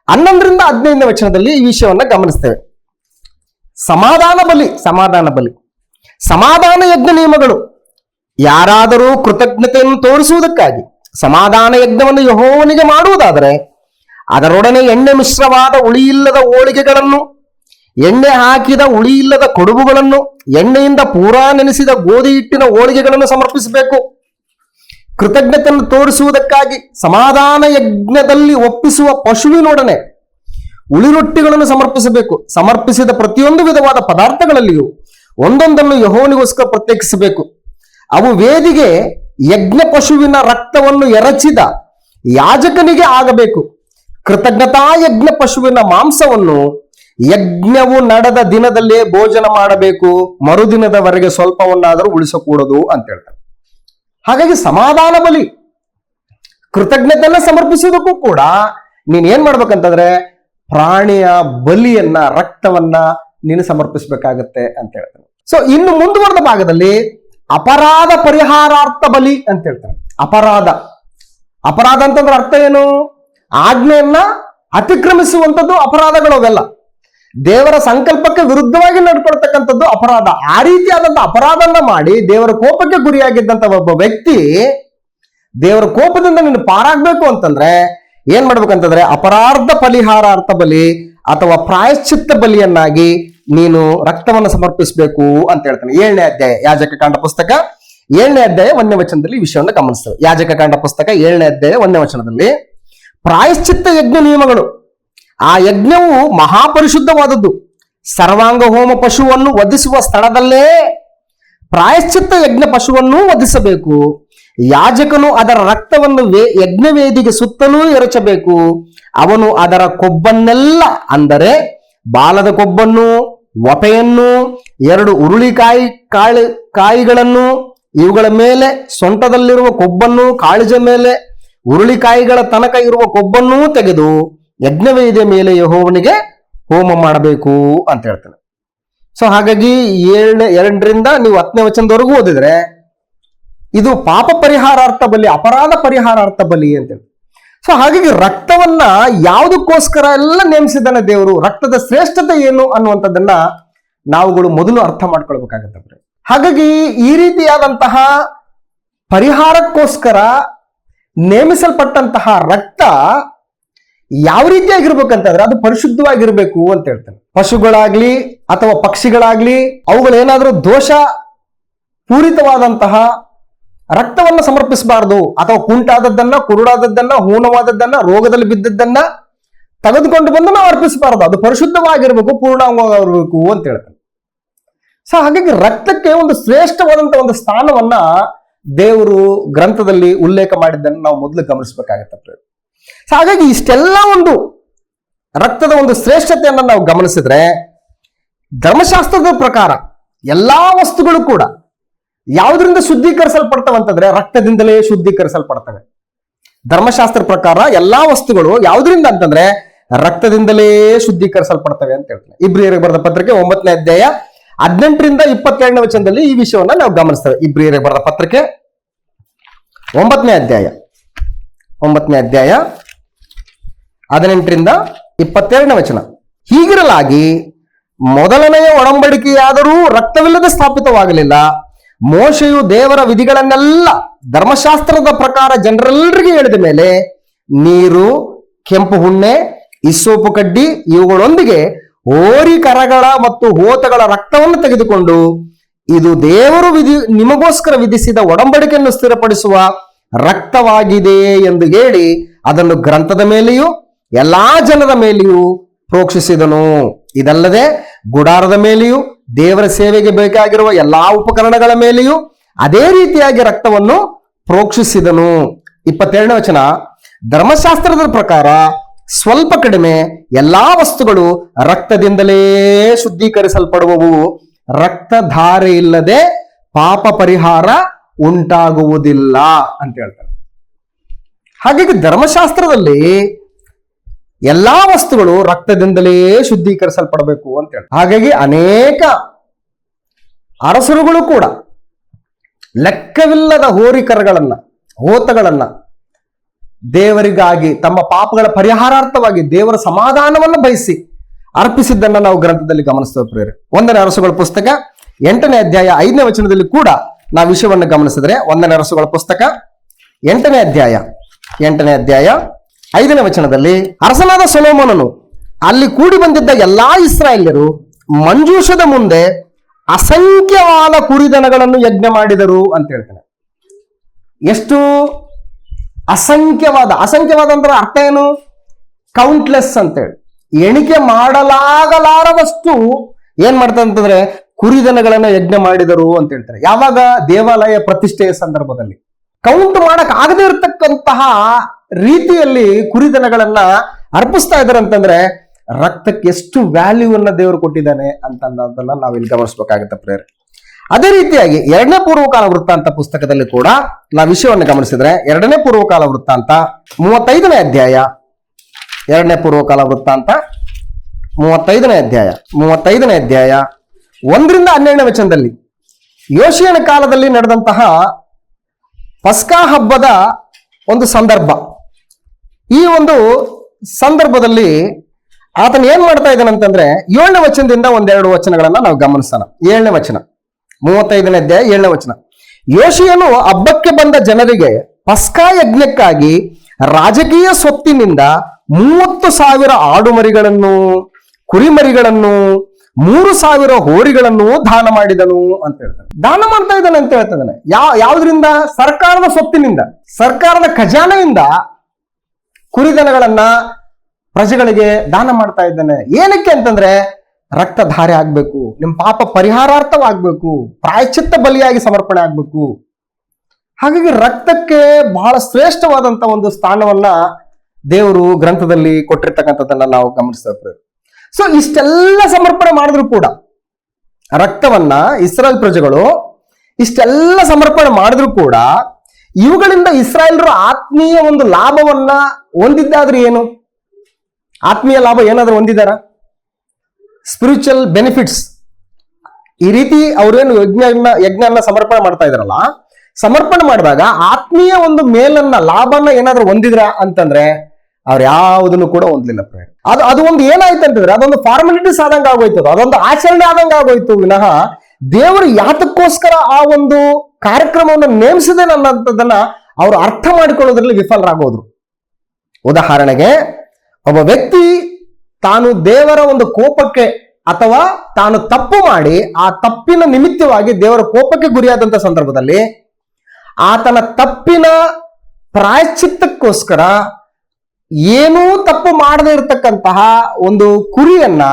11ರಿಂದ 15ನೇ ವಚನದಲ್ಲಿ ಈ ವಿಷಯವನ್ನ ಗಮನಿಸ್ತೇವೆ. ಸಮಾಧಾನ ಬಲಿ ಸಮಾಧಾನ ಯಜ್ಞ ನಿಯಮಗಳು. ಯಾರಾದರೂ ಕೃತಜ್ಞತೆಯನ್ನು ತೋರಿಸುವುದಕ್ಕಾಗಿ ಸಮಾಧಾನ ಯಜ್ಞವನ್ನು ಯೆಹೋವನಿಗೆ ಮಾಡುವುದಾದರೆ ಅದರೊಡನೆ ಎಣ್ಣೆ ಮಿಶ್ರವಾದ ಹುಳಿಯಿಲ್ಲದ ಹೋಳಿಗೆಗಳನ್ನು, ಎಣ್ಣೆ ಹಾಕಿದ ಹುಳಿಯಿಲ್ಲದ ಕಡುಬುಗಳನ್ನು, ಎಣ್ಣೆಯಿಂದ ಪೂರಾ ನೆನೆಸಿದ ಗೋಧಿ ಹಿಟ್ಟಿನ ಹೋಳಿಗೆಗಳನ್ನು ಸಮರ್ಪಿಸಬೇಕು. ಕೃತಜ್ಞತೆಯನ್ನು ತೋರಿಸುವುದಕ್ಕಾಗಿ ಸಮಾಧಾನ ಯಜ್ಞದಲ್ಲಿ ಒಪ್ಪಿಸುವ ಪಶುವಿನೊಡನೆ ಹುಳಿ ರೊಟ್ಟಿಗಳನ್ನು ಸಮರ್ಪಿಸಬೇಕು. ಸಮರ್ಪಿಸಿದ ಪ್ರತಿಯೊಂದು ವಿಧವಾದ ಪದಾರ್ಥಗಳಲ್ಲಿಯೂ ಒಂದೊಂದನ್ನು ಯೆಹೋವನಿಗೋಸ್ಕರ ಪ್ರತ್ಯೇಕಿಸಬೇಕು. ಅವು ವೇದಿಗೆ ಯಜ್ಞ ಪಶುವಿನ ರಕ್ತವನ್ನು ಎರಚಿದ ಯಾಜಕನಿಗೆ ಆಗಬೇಕು. ಕೃತಜ್ಞತಾ ಯಜ್ಞ ಪಶುವಿನ ಮಾಂಸವನ್ನು ಯಜ್ಞವು ನಡೆದ ದಿನದಲ್ಲೇ ಭೋಜನ ಮಾಡಬೇಕು, ಮರುದಿನದವರೆಗೆ ಸ್ವಲ್ಪವನ್ನಾದರೂ ಉಳಿಸಕೂಡದು ಅಂತ ಹೇಳ್ತಾರೆ. ಹಾಗಾಗಿ ಸಮಾಧಾನ ಬಲಿ, ಕೃತಜ್ಞತೆಯನ್ನ ಸಮರ್ಪಿಸುವುದಕ್ಕೂ ಕೂಡ ನೀನ್ ಏನ್ ಮಾಡ್ಬೇಕಂತಂದ್ರೆ ಪ್ರಾಣಿಯ ಬಲಿಯನ್ನ, ರಕ್ತವನ್ನ ನೀನು ಸಮರ್ಪಿಸಬೇಕಾಗತ್ತೆ ಅಂತ ಹೇಳ್ತಾನೆ. ಸೊ ಇನ್ನು ಮುಂದುವರೆದ ಭಾಗದಲ್ಲಿ ಅಪರಾಧ ಪರಿಹಾರಾರ್ಥ ಬಲಿ ಅಂತ ಹೇಳ್ತಾನೆ. ಅಪರಾಧ ಅಂತಂದ್ರೆ ಅರ್ಥ ಏನು? ಆಜ್ಞೆಯನ್ನ ಅತಿಕ್ರಮಿಸುವಂಥದ್ದು ಅಪರಾಧಗಳು. ಅವೆಲ್ಲ ದೇವರ ಸಂಕಲ್ಪಕ್ಕೆ ವಿರುದ್ಧವಾಗಿ ನಡ್ಕೊಳ್ತಕ್ಕಂಥದ್ದು ಅಪರಾಧ. ಆ ರೀತಿಯಾದಂತಹ ಅಪರಾಧನ ಮಾಡಿ ದೇವರ ಕೋಪಕ್ಕೆ ಗುರಿಯಾಗಿದ್ದಂತ ಒಬ್ಬ ವ್ಯಕ್ತಿ ದೇವರ ಕೋಪದಿಂದ ನೀನು ಪಾರಾಗಬೇಕು ಅಂತಂದ್ರೆ ಏನ್ ಮಾಡ್ಬೇಕಂತಂದ್ರೆ ಅಪರಾಧ ಪರಿಹಾರಾರ್ಥ ಬಲಿ ಅಥವಾ ಪ್ರಾಯಶ್ಚಿತ್ತ ಬಲಿಯನ್ನಾಗಿ ನೀನು ರಕ್ತವನ್ನು ಸಮರ್ಪಿಸಬೇಕು ಅಂತ ಹೇಳ್ತಾನೆ. 7ನೇ ಅಧ್ಯಾಯ ಯಾಜಕ ಕಾಂಡ ಪುಸ್ತಕ 7ನೇ ಅಧ್ಯಾಯ 1ನೇ ವಚನದಲ್ಲಿ ಈ ವಿಷಯವನ್ನು ಗಮನಿಸ್ತೇವೆ. ಯಾಜಕ ಕಾಂಡ ಪುಸ್ತಕ 7ನೇ ಅಧ್ಯಾಯ 1ನೇ ವಚನದಲ್ಲಿ ಪ್ರಾಯಶ್ಚಿತ್ತ ಯಜ್ಞ ನಿಯಮಗಳು. ಆ ಯಜ್ಞವು ಮಹಾಪರಿಶುದ್ಧವಾದದ್ದು. ಸರ್ವಾಂಗ ಹೋಮ ಪಶುವನ್ನು ವಧಿಸುವ ಸ್ಥಳದಲ್ಲೇ ಪ್ರಾಯಶ್ಚಿತ್ತ ಯಜ್ಞ ಪಶುವನ್ನು ವಧಿಸಬೇಕು. ಯಾಜಕನು ಅದರ ರಕ್ತವನ್ನು ಯಜ್ಞವೇದಿಗೆ ಸುತ್ತಲೂ ಎರಚಬೇಕು. ಅವನು ಅದರ ಕೊಬ್ಬನ್ನೆಲ್ಲ, ಅಂದರೆ ಬಾಲದ ಕೊಬ್ಬನ್ನು, ವಪೆಯನ್ನು, 2 ಕಾಯಿಗಳನ್ನು, ಇವುಗಳ ಮೇಲೆ ಸೊಂಟದಲ್ಲಿರುವ ಕೊಬ್ಬನ್ನು, ಕಾಳಿಜ ಮೇಲೆ ಹುರುಳಿಕಾಯಿಗಳ ತನಕ ಇರುವ ಕೊಬ್ಬನ್ನೂ ತೆಗೆದು ಯಜ್ಞವೇದಿಯ ಮೇಲೆ ಯೆಹೋವನಿಗೆ ಹೋಮ ಮಾಡಬೇಕು ಅಂತ ಹೇಳ್ತಾನೆ. ಸೊ ಹಾಗಾಗಿ 2ರಿಂದ ನೀವು 10ನೇ ವಚನದವರೆಗೂ ಓದಿದ್ರೆ ಇದು ಪಾಪ ಪರಿಹಾರಾರ್ಥ ಬಲಿ, ಅಪರಾಧ ಪರಿಹಾರಾರ್ಥ ಬಲಿ ಅಂತ ಹೇಳಿ. ಸೊ ಹಾಗಾಗಿ ರಕ್ತವನ್ನ ಯಾವುದಕ್ಕೋಸ್ಕರ ಎಲ್ಲ ನೇಮಿಸಿದ್ದಾನೆ ದೇವರು, ರಕ್ತದ ಶ್ರೇಷ್ಠತೆ ಏನು ಅನ್ನುವಂಥದ್ದನ್ನ ನಾವುಗಳು ಮೊದಲು ಅರ್ಥ ಮಾಡ್ಕೊಳ್ಬೇಕಾಗತ್ತೆ. ಹಾಗಾಗಿ ಈ ರೀತಿಯಾದಂತಹ ಪರಿಹಾರಕ್ಕೋಸ್ಕರ ನೇಮಿಸಲ್ಪಟ್ಟಂತಹ ರಕ್ತ ಯಾವ ರೀತಿಯಾಗಿರ್ಬೇಕಂತಂದ್ರೆ ಅದು ಪರಿಶುದ್ಧವಾಗಿರ್ಬೇಕು ಅಂತ ಹೇಳ್ತಾನೆ. ಪಶುಗಳಾಗ್ಲಿ ಅಥವಾ ಪಕ್ಷಿಗಳಾಗ್ಲಿ ಅವುಗಳೇನಾದ್ರೂ ದೋಷ ಪೂರಿತವಾದಂತಹ ರಕ್ತವನ್ನ ಸಮರ್ಪಿಸಬಾರದು. ಅಥವಾ ಕುಂಟಾದದ್ದನ್ನ, ಕುರುಡಾದದ್ದನ್ನ, ಹೂನವಾದದ್ದನ್ನ, ರೋಗದಲ್ಲಿ ಬಿದ್ದದ್ದನ್ನ ತೆಗೆದುಕೊಂಡು ಬಂದು ನಾವು ಅರ್ಪಿಸಬಾರದು. ಅದು ಪರಿಶುದ್ಧವಾಗಿರ್ಬೇಕು, ಪೂರ್ಣವಾಗಿರ್ಬೇಕು ಅಂತ ಹೇಳ್ತಾನೆ. ಸೊ ಹಾಗಾಗಿ ರಕ್ತಕ್ಕೆ ಒಂದು ಶ್ರೇಷ್ಠವಾದಂತಹ ಒಂದು ಸ್ಥಾನವನ್ನ ದೇವರು ಗ್ರಂಥದಲ್ಲಿ ಉಲ್ಲೇಖ ಮಾಡಿದ್ದನ್ನು ನಾವು ಮೊದಲು ಗಮನಿಸಬೇಕಾಗತ್ತೆ. ಸೊ ಹಾಗಾಗಿ ಇಷ್ಟೆಲ್ಲ ಒಂದು ರಕ್ತದ ಒಂದು ಶ್ರೇಷ್ಠತೆಯನ್ನು ನಾವು ಗಮನಿಸಿದ್ರೆ ಧರ್ಮಶಾಸ್ತ್ರದ ಪ್ರಕಾರ ಎಲ್ಲಾ ವಸ್ತುಗಳು ಕೂಡ ಯಾವುದರಿಂದ ಶುದ್ಧೀಕರಿಸಲ್ಪಡ್ತವಂತಂದ್ರೆ ರಕ್ತದಿಂದಲೇ ಶುದ್ಧೀಕರಿಸಲ್ಪಡ್ತವೆ. ಧರ್ಮಶಾಸ್ತ್ರ ಪ್ರಕಾರ ಎಲ್ಲಾ ವಸ್ತುಗಳು ಯಾವುದರಿಂದ ಅಂತಂದ್ರೆ ರಕ್ತದಿಂದಲೇ ಶುದ್ಧೀಕರಿಸಲ್ಪಡ್ತವೆ ಅಂತ ಹೇಳ್ತಾರೆ. ಇಬ್ರಿಯರಿಗೆ ಬರೆದ ಪತ್ರಿಕೆ 9ನೇ ಅಧ್ಯಾಯ 18ರಿಂದ 22ನೇ ವಚನದಲ್ಲಿ ಈ ವಿಷಯವನ್ನ ನಾವು ಗಮನಿಸ್ತೇವೆ. ಇಬ್ರಿಯರಿಗೆ ಬರೆದ ಪತ್ರಿಕೆ 9ನೇ ಅಧ್ಯಾಯ 18ರಿಂದ 22ನೇ ವಚನ. ಹೀಗಿರಲಾಗಿ ಮೊದಲನೆಯ ಒಡಂಬಡಿಕೆಯಾದರೂ ರಕ್ತವಿಲ್ಲದೆ ಸ್ಥಾಪಿತವಾಗಲಿಲ್ಲ. ಮೋಶೆಯು ದೇವರ ವಿಧಿಗಳನ್ನೆಲ್ಲ ಧರ್ಮಶಾಸ್ತ್ರದ ಪ್ರಕಾರ ಜನರೆಲ್ಲರಿಗೆ ಹೇಳಿದ ಮೇಲೆ ನೀರು, ಕೆಂಪು ಹುಣ್ಣೆ, ಇಸೋಪು ಕಡ್ಡಿ ಇವುಗಳೊಂದಿಗೆ ಹೋರಿ ಕರಗಳ ಮತ್ತು ಹೋತಗಳ ರಕ್ತವನ್ನು ತೆಗೆದುಕೊಂಡು ಇದು ದೇವರು ನಿಮಗೋಸ್ಕರ ವಿಧಿಸಿದ ಒಡಂಬಡಿಕೆಯನ್ನು ಸ್ಥಿರಪಡಿಸುವ ರಕ್ತವಾಗಿದೆ ಎಂದು ಹೇಳಿ ಅದನ್ನು ಗ್ರಂಥದ ಮೇಲೆಯೂ ಎಲ್ಲಾ ಜನರ ಮೇಲೆಯೂ ಪ್ರೋಕ್ಷಿಸಿದನು. ಇದಲ್ಲದೆ ಗುಡಾರದ ಮೇಲೆಯೂ ದೇವರ ಸೇವೆಗೆ ಬೇಕಾಗಿರುವ ಎಲ್ಲಾ ಉಪಕರಣಗಳ ಮೇಲೆಯೂ ಅದೇ ರೀತಿಯಾಗಿ ರಕ್ತವನ್ನು ಪ್ರೋಕ್ಷಿಸಿದನು. 27ನೇ ವಚನ, ಧರ್ಮಶಾಸ್ತ್ರದ ಪ್ರಕಾರ ಸ್ವಲ್ಪ ಕಡಿಮೆ ಎಲ್ಲಾ ವಸ್ತುಗಳು ರಕ್ತದಿಂದಲೇ ಶುದ್ಧೀಕರಿಸಲ್ಪಡುವವು, ರಕ್ತಧಾರೆ ಇಲ್ಲದೆ ಪಾಪ ಪರಿಹಾರ ಉಂಟಾಗುವುದಿಲ್ಲ ಅಂತ ಹೇಳ್ತಾರೆ. ಹಾಗಾಗಿ ಧರ್ಮಶಾಸ್ತ್ರದಲ್ಲಿ ಎಲ್ಲಾ ವಸ್ತುಗಳು ರಕ್ತದಿಂದಲೇ ಶುದ್ಧೀಕರಿಸಲ್ಪಡಬೇಕು ಅಂತ ಹೇಳಿ. ಹಾಗಾಗಿ ಅನೇಕ ಅರಸರುಗಳು ಕೂಡ ಲೆಕ್ಕವಿಲ್ಲದ ಹೋರಿಕರಗಳನ್ನ, ಹೋತಗಳನ್ನ ದೇವರಿಗಾಗಿ ತಮ್ಮ ಪಾಪಗಳ ಪರಿಹಾರಾರ್ಥವಾಗಿ ದೇವರ ಸಮಾಧಾನವನ್ನು ಬಯಸಿ ಅರ್ಪಿಸಿದ್ದನ್ನ ನಾವು ಗ್ರಂಥದಲ್ಲಿ ಗಮನಿಸ್ತೇವೆ ಪ್ರಿಯರೇ. 1ನೇ ಅರಸುಗಳ ಪುಸ್ತಕ 8ನೇ ಅಧ್ಯಾಯ 5ನೇ ವಚನದಲ್ಲಿ ಕೂಡ ನಾವು ವಿಷಯವನ್ನು ಗಮನಿಸಿದ್ರೆ, 1ನೇ ಅರಸುಗಳ ಪುಸ್ತಕ 8ನೇ ಅಧ್ಯಾಯ 5ನೇ ವಚನದಲ್ಲಿ, ಅರಸನಾದ ಸೊಲೊಮೋನನು ಅಲ್ಲಿ ಕೂಡಿ ಬಂದಿದ್ದ ಎಲ್ಲಾ ಇಸ್ರಾಯೇಲ್ಯರು ಮಂಜೂಷದ ಮುಂದೆ ಅಸಂಖ್ಯವಾದ ಕುರಿದನಗಳನ್ನು ಯಜ್ಞ ಮಾಡಿದರು ಅಂತ ಹೇಳ್ತಾನೆ. ಎಷ್ಟು ಅಸಂಖ್ಯವಾದ ಅಂದ್ರೆ ಅರ್ಥ ಏನು? ಕೌಂಟ್ಲೆಸ್ ಅಂತೇಳಿ, ಎಣಿಕೆ ಮಾಡಲಾಗಲಾರದಷ್ಟು ಏನ್ ಮಾಡ್ತಾರೆ ಅಂತಂದ್ರೆ ಕುರಿದನಗಳನ್ನ ಯಜ್ಞ ಮಾಡಿದರು ಅಂತ ಹೇಳ್ತಾರೆ. ಯಾವಾಗ? ದೇವಾಲಯ ಪ್ರತಿಷ್ಠೆಯ ಸಂದರ್ಭದಲ್ಲಿ ಕೌಂಟ್ ಮಾಡಕ್ ಆಗದೆ ಇರತಕ್ಕಂತಹ ರೀತಿಯಲ್ಲಿ ಕುರಿದನಗಳನ್ನ ಅರ್ಪಿಸ್ತಾ ಇದ್ದಾರೆ ಅಂತಂದ್ರೆ ರಕ್ತಕ್ಕೆ ಎಷ್ಟು ವ್ಯಾಲ್ಯೂವನ್ನ ದೇವರು ಕೊಟ್ಟಿದ್ದಾನೆ ಅಂತ ಅನ್ನೋದನ್ನ ನಾವಿಲ್ಲಿ ಗಮನಿಸಬೇಕಾಗುತ್ತೆ ಪ್ರೇರೆ. ಅದೇ ರೀತಿಯಾಗಿ 2ನೇ ಪೂರ್ವಕಾಲ ವೃತ್ತಾಂತ ಪುಸ್ತಕದಲ್ಲಿ ಕೂಡ ನಾವು ವಿಷಯವನ್ನು ಗಮನಿಸಿದ್ರೆ, 2ನೇ ಪೂರ್ವಕಾಲ ವೃತ್ತಾಂತ 35ನೇ ಅಧ್ಯಾಯ, 2ನೇ ಪೂರ್ವಕಾಲ ವೃತ್ತಾಂತ 35ನೇ ಅಧ್ಯಾಯ 1ರಿಂದ 12ನೇ ವಚನದಲ್ಲಿ ಯೋಷಿಯನ ಕಾಲದಲ್ಲಿ ನಡೆದಂತಹ ಪಸ್ಕಾ ಹಬ್ಬದ ಒಂದು ಸಂದರ್ಭ. ಈ ಒಂದು ಸಂದರ್ಭದಲ್ಲಿ ಆತನ ಏನ್ ಮಾಡ್ತಾ ಇದ್ದಾನೆ ಅಂತಂದ್ರೆ 7ನೇ ವಚನದಿಂದ ಒಂದೆರಡು ವಚನಗಳನ್ನ ನಾವು ಗಮನಿಸೋಣ. 7ನೇ ವಚನ, 35ನೇ ಅಧ್ಯಾಯ 7ನೇ ವಚನ. ಯೋಷಿಯನು ಹಬ್ಬಕ್ಕೆ ಬಂದ ಜನರಿಗೆ ಪಸ್ಕಾ ಯಜ್ಞಕ್ಕಾಗಿ ರಾಜಕೀಯ ಸ್ವತ್ತಿನಿಂದ 30,000 ಆಡುಮರಿಗಳನ್ನು, ಕುರಿಮರಿಗಳನ್ನು, 3,000 ಹೋರಿಗಳನ್ನು ದಾನ ಮಾಡಿದನು ಅಂತ ಹೇಳ್ತಾನೆ. ದಾನ ಮಾಡ್ತಾ ಇದ್ದಾನೆ ಅಂತ ಹೇಳ್ತಾನೆ. ಯಾವುದರಿಂದ? ಸರ್ಕಾರದ ಸ್ವತ್ತಿನಿಂದ, ಸರ್ಕಾರದ ಖಜಾನೆಯಿಂದ ಕುರಿದನಗಳನ್ನ ಪ್ರಜೆಗಳಿಗೆ ದಾನ ಮಾಡ್ತಾ ಇದ್ದಾನೆ. ಏನಕ್ಕೆ ಅಂತಂದ್ರೆ ರಕ್ತಧಾರೆ ಆಗ್ಬೇಕು, ನಿಮ್ ಪಾಪ ಪರಿಹಾರಾರ್ಥವಾಗ್ಬೇಕು, ಪ್ರಾಯಶ್ಚಿತ್ತ ಬಲಿಯಾಗಿ ಸಮರ್ಪಣೆ ಆಗ್ಬೇಕು. ಹಾಗಾಗಿ ರಕ್ತಕ್ಕೆ ಬಹಳ ಶ್ರೇಷ್ಠವಾದಂತ ಒಂದು ಸ್ಥಾನವನ್ನ ದೇವರು ಗ್ರಂಥದಲ್ಲಿ ಕೊಟ್ಟಿರ್ತಕ್ಕಂಥದ್ದನ್ನ ನಾವು ಗಮನಿಸ್ತೇವೆ. ಸೊ ಇಷ್ಟೆಲ್ಲ ಸಮರ್ಪಣೆ ಮಾಡಿದ್ರು ಕೂಡ ರಕ್ತವನ್ನ ಇಸ್ರಾಯೇಲ್ ಪ್ರಜೆಗಳು ಇಷ್ಟೆಲ್ಲ ಸಮರ್ಪಣೆ ಮಾಡಿದ್ರು ಕೂಡ ಇವುಗಳಿಂದ ಇಸ್ರಾಯೇಲರು ಆತ್ಮೀಯ ಒಂದು ಲಾಭವನ್ನ ಹೊಂದಿದ್ದಾದ್ರೆ ಏನು? ಆತ್ಮೀಯ ಲಾಭ ಏನಾದ್ರೂ ಹೊಂದಿದಾರ? Spiritual benefits. ಈ ರೀತಿ ಅವ್ರೇನು ಯಜ್ಞನ ಸಮರ್ಪಣೆ ಮಾಡ್ತಾ ಇದಾರಲ್ಲ, ಸಮರ್ಪಣೆ ಮಾಡಿದಾಗ ಆತ್ಮೀಯ ಒಂದು ಮೇಲನ್ನ ಲಾಭನ ಏನಾದ್ರೂ ಹೊಂದಿದ್ರ ಅಂತಂದ್ರೆ ಅವ್ರು ಯಾವುದನ್ನು ಕೂಡ ಹೊಂದಲಿಲ್ಲ. ಅದು ಒಂದು ಏನಾಯ್ತು ಅಂತಂದ್ರೆ ಅದೊಂದು ಫಾರ್ಮಾಲಿಟೀಸ್ ಆದಂಗ ಆಗೋಯ್ತು, ಅದೊಂದು ಆಚರಣೆ ಆದಂಗ ಆಗೋಯ್ತು ವಿನಃ ದೇವರು ಯಾತಕ್ಕೋಸ್ಕರ ಆ ಒಂದು ಕಾರ್ಯಕ್ರಮವನ್ನು ನೇಮಿಸಿದೆ ಅನ್ನೋದನ್ನ ಅವರು ಅರ್ಥ ಮಾಡಿಕೊಳ್ಳೋದ್ರಲ್ಲಿ ವಿಫಲರಾಗೋದ್ರು. ಉದಾಹರಣೆಗೆ, ಒಬ್ಬ ವ್ಯಕ್ತಿ ತಾನು ದೇವರ ಒಂದು ಕೋಪಕ್ಕೆ ಅಥವಾ ತಾನು ತಪ್ಪು ಮಾಡಿ ಆ ತಪ್ಪಿನ ನಿಮಿತ್ತವಾಗಿ ದೇವರ ಕೋಪಕ್ಕೆ ಗುರಿಯಾದಂತ ಸಂದರ್ಭದಲ್ಲಿ ಆತನ ತಪ್ಪಿನ ಪ್ರಾಯಶ್ಚಿತ್ತಕ್ಕೋಸ್ಕರ ಏನೂ ತಪ್ಪು ಮಾಡದೇ ಇರತಕ್ಕಂತಹ ಒಂದು ಕುರಿಯನ್ನ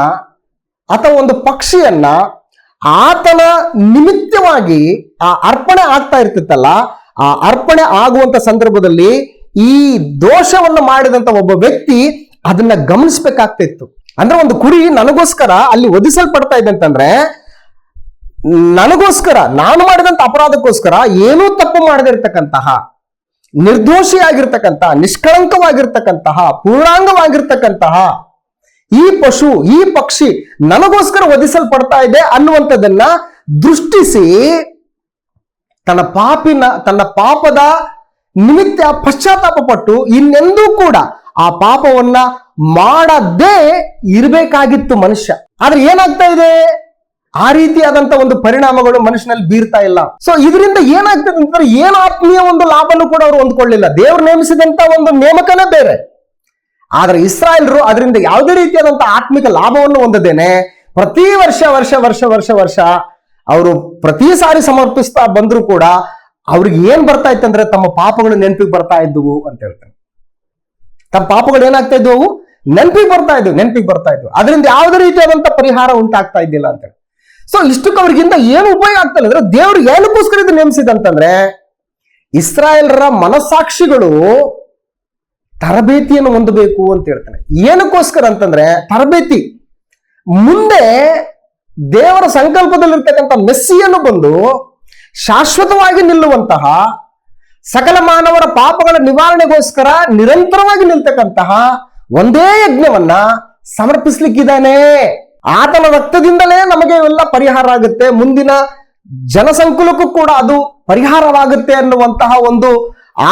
ಅಥವಾ ಒಂದು ಪಕ್ಷಿಯನ್ನ ಆತನ ನಿಮಿತ್ತವಾಗಿ ಆ ಅರ್ಪಣೆ ಆಗ್ತಾ ಇರ್ತಿತ್ತಲ್ಲ, ಆ ಅರ್ಪಣೆ ಆಗುವಂತ ಸಂದರ್ಭದಲ್ಲಿ ಈ ದೋಷವನ್ನು ಮಾಡಿದಂತ ಒಬ್ಬ ವ್ಯಕ್ತಿ ಅದನ್ನ ಗಮನಿಸ್ಬೇಕಾಗ್ತಿತ್ತು. ಅಂದ್ರೆ ಒಂದು ಕುರಿ ನನಗೋಸ್ಕರ ಅಲ್ಲಿ ವಧಿಸಲ್ಪಡ್ತಾ ಇದೆ ಅಂತಂದ್ರೆ, ನನಗೋಸ್ಕರ ನಾನು ಮಾಡಿದಂತ ಅಪರಾಧಕ್ಕೋಸ್ಕರ ಏನೂ ತಪ್ಪು ಮಾಡದೇ ಇರ್ತಕ್ಕಂತಹ, ನಿರ್ದೋಷಿಯಾಗಿರ್ತಕ್ಕಂತಹ, ನಿಷ್ಕಳಂಕವಾಗಿರ್ತಕ್ಕಂತಹ, ಪೂರ್ಣಾಂಗವಾಗಿರ್ತಕ್ಕಂತಹ ಈ ಪಶು, ಈ ಪಕ್ಷಿ ನನಗೋಸ್ಕರ ವಧಿಸಲ್ಪಡ್ತಾ ಇದೆ ಅನ್ನುವಂಥದ್ದನ್ನ ದೃಷ್ಟಿಸಿ ತನ್ನ ಪಾಪದ ನಿಮಿತ್ತ ಪಶ್ಚಾತ್ತಾಪ ಪಟ್ಟು ಇನ್ನೆಂದೂ ಕೂಡ ಆ ಪಾಪವನ್ನ ಮಾಡದೇ ಇರಬೇಕಾಗಿತ್ತು ಮನುಷ್ಯ. ಆದ್ರೆ ಏನಾಗ್ತಾ ಇದೆ? ಆ ರೀತಿಯಾದಂತ ಒಂದು ಪರಿಣಾಮಗಳು ಮನುಷ್ಯನಲ್ಲಿ ಬೀರ್ತಾ ಇಲ್ಲ. ಸೊ ಇದರಿಂದ ಏನಾಗ್ತದೆ ಅಂತಂದ್ರೆ ಏನು ಆತ್ಮೀಯ ಒಂದು ಲಾಭನೂ ಕೂಡ ಅವರು ಹೊಂದ್ಕೊಳ್ಳಿಲ್ಲ. ದೇವರು ನೇಮಿಸಿದಂತ ಒಂದು ನೇಮಕನೇ ಬೇರೆ. ಆದ್ರೆ ಇಸ್ರಾಯೇಲರು ಅದರಿಂದ ಯಾವುದೇ ರೀತಿಯಾದಂತ ಆತ್ಮಿಕ ಲಾಭವನ್ನು ಹೊಂದದೇನೆ ಪ್ರತಿ ವರ್ಷ ವರ್ಷ ವರ್ಷ ವರ್ಷ ವರ್ಷ ಅವರು ಪ್ರತಿ ಸಾರಿ ಸಮರ್ಪಿಸ್ತಾ ಬಂದ್ರು ಕೂಡ ಅವ್ರಿಗೆ ಏನ್ ಬರ್ತಾ ಇತ್ತಂದ್ರೆ ತಮ್ಮ ಪಾಪಗಳು ನೆನಪಿಗೆ ಬರ್ತಾ ಇದ್ವು ಅಂತ ಹೇಳ್ತಾರೆ. ತಮ್ಮ ಪಾಪಗಳು ಏನಾಗ್ತಾ ಇದ್ವು, ನೆನಪಿಗೆ ಬರ್ತಾ ಇದ್ವು. ಅದರಿಂದ ಯಾವುದೇ ರೀತಿಯಾದಂತ ಪರಿಹಾರ ಉಂಟಾಗ್ತಾ ಇದ್ದಿಲ್ಲ ಅಂತ ಹೇಳಿ. ಸೊ ಇಷ್ಟಕ್ಕೆ ಅವ್ರಿಗಿಂತ ಏನು ಉಪಯೋಗ ಆಗ್ತಾ ಇಲ್ಲ ಅಂದ್ರೆ ದೇವ್ರು ಏನಕ್ಕೋಸ್ಕರ ಇದು ನೇಮಿಸಿದಂತಂದ್ರೆ ಇಸ್ರಾಯೇಲರ ಮನಸ್ಸಾಕ್ಷಿಗಳು ತರಬೇತಿಯನ್ನು ಹೊಂದಬೇಕು ಅಂತ ಹೇಳ್ತಾನೆ. ಏನಕ್ಕೋಸ್ಕರ ಅಂತಂದ್ರೆ ತರಬೇತಿ, ಮುಂದೆ ದೇವರ ಸಂಕಲ್ಪದಲ್ಲಿರ್ತಕ್ಕಂಥ ಮೆಸ್ಸಿಯನ್ನು ಬಂದು ಶಾಶ್ವತವಾಗಿ ನಿಲ್ಲುವಂತಹ, ಸಕಲ ಮಾನವರ ಪಾಪಗಳ ನಿವಾರಣೆಗೋಸ್ಕರ ನಿರಂತರವಾಗಿ ನಿಲ್ತಕ್ಕಂತಹ ಒಂದೇ ಯಜ್ಞವನ್ನ ಸಮರ್ಪಿಸ್ಲಿಕ್ಕಿದ್ದಾನೆ. ಆತನ ರಕ್ತದಿಂದಲೇ ನಮಗೆ ಇವೆಲ್ಲ ಪರಿಹಾರ ಆಗುತ್ತೆ, ಮುಂದಿನ ಜನಸಂಕುಲಕ್ಕೂ ಕೂಡ ಅದು ಪರಿಹಾರವಾಗುತ್ತೆ ಅನ್ನುವಂತಹ ಒಂದು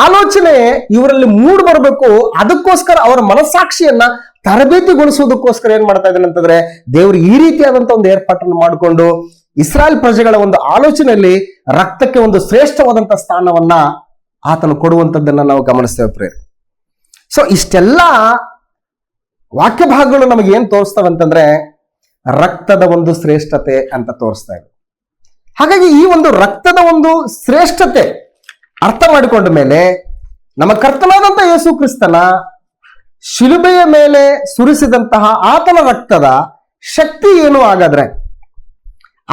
ಆಲೋಚನೆ ಇವರಲ್ಲಿ ಮೂಡ್ ಬರಬೇಕು. ಅದಕ್ಕೋಸ್ಕರ ಅವರ ಮನಸ್ಸಾಕ್ಷಿಯನ್ನ ತರಬೇತಿಗೊಳಿಸುವುದಕ್ಕೋಸ್ಕರ ಏನ್ ಮಾಡ್ತಾ ಇದ್ದಾನೆ ಅಂತಂದ್ರೆ ದೇವರು ಈ ರೀತಿಯಾದಂತ ಒಂದು ಏರ್ಪಾಟನ್ನು ಮಾಡಿಕೊಂಡು ಇಸ್ರಾಯೇಲ್ ಪ್ರಜೆಗಳ ಒಂದು ಆಲೋಚನೆಯಲ್ಲಿ ರಕ್ತಕ್ಕೆ ಒಂದು ಶ್ರೇಷ್ಠವಾದಂತ ಸ್ಥಾನವನ್ನ ಆತನು ಕೊಡುವಂತದ್ದನ್ನ ನಾವು ಗಮನಿಸ್ತೇವೆ ಪ್ರೇರೆ. ಸೊ ಇಷ್ಟೆಲ್ಲ ವಾಕ್ಯ ಭಾಗಗಳು ನಮಗೆ ಏನ್ ತೋರಿಸ್ತವೆ ಅಂತಂದ್ರೆ ರಕ್ತದ ಒಂದು ಶ್ರೇಷ್ಠತೆ ಅಂತ ತೋರಿಸ್ತಾ ಇದೆ. ಹಾಗಾಗಿ ಈ ಒಂದು ರಕ್ತದ ಒಂದು ಶ್ರೇಷ್ಠತೆ ಅರ್ಥ ಮಾಡಿಕೊಂಡ ಮೇಲೆ ನಮ್ಮ ಕರ್ತನಾದಂತ ಯೇಸು ಕ್ರಿಸ್ತನ ಶಿಲುಬೆಯ ಮೇಲೆ ಸುರಿಸಿದಂತಹ ಆತನ ರಕ್ತದ ಶಕ್ತಿ ಏನು, ಹಾಗಾದ್ರೆ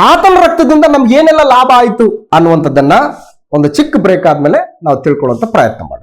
ಆತನ ರಕ್ತದಿಂದ ನಮ್ಗೆ ಏನೆಲ್ಲ ಲಾಭ ಆಯ್ತು ಅನ್ನುವಂಥದ್ದನ್ನ ಒಂದು ಚಿಕ್ಕ ಬ್ರೇಕ್ ಆದ್ಮೇಲೆ ನಾವು ತಿಳ್ಕೊಳ್ಳುವಂತ ಪ್ರಯತ್ನ ಮಾಡೋಣ.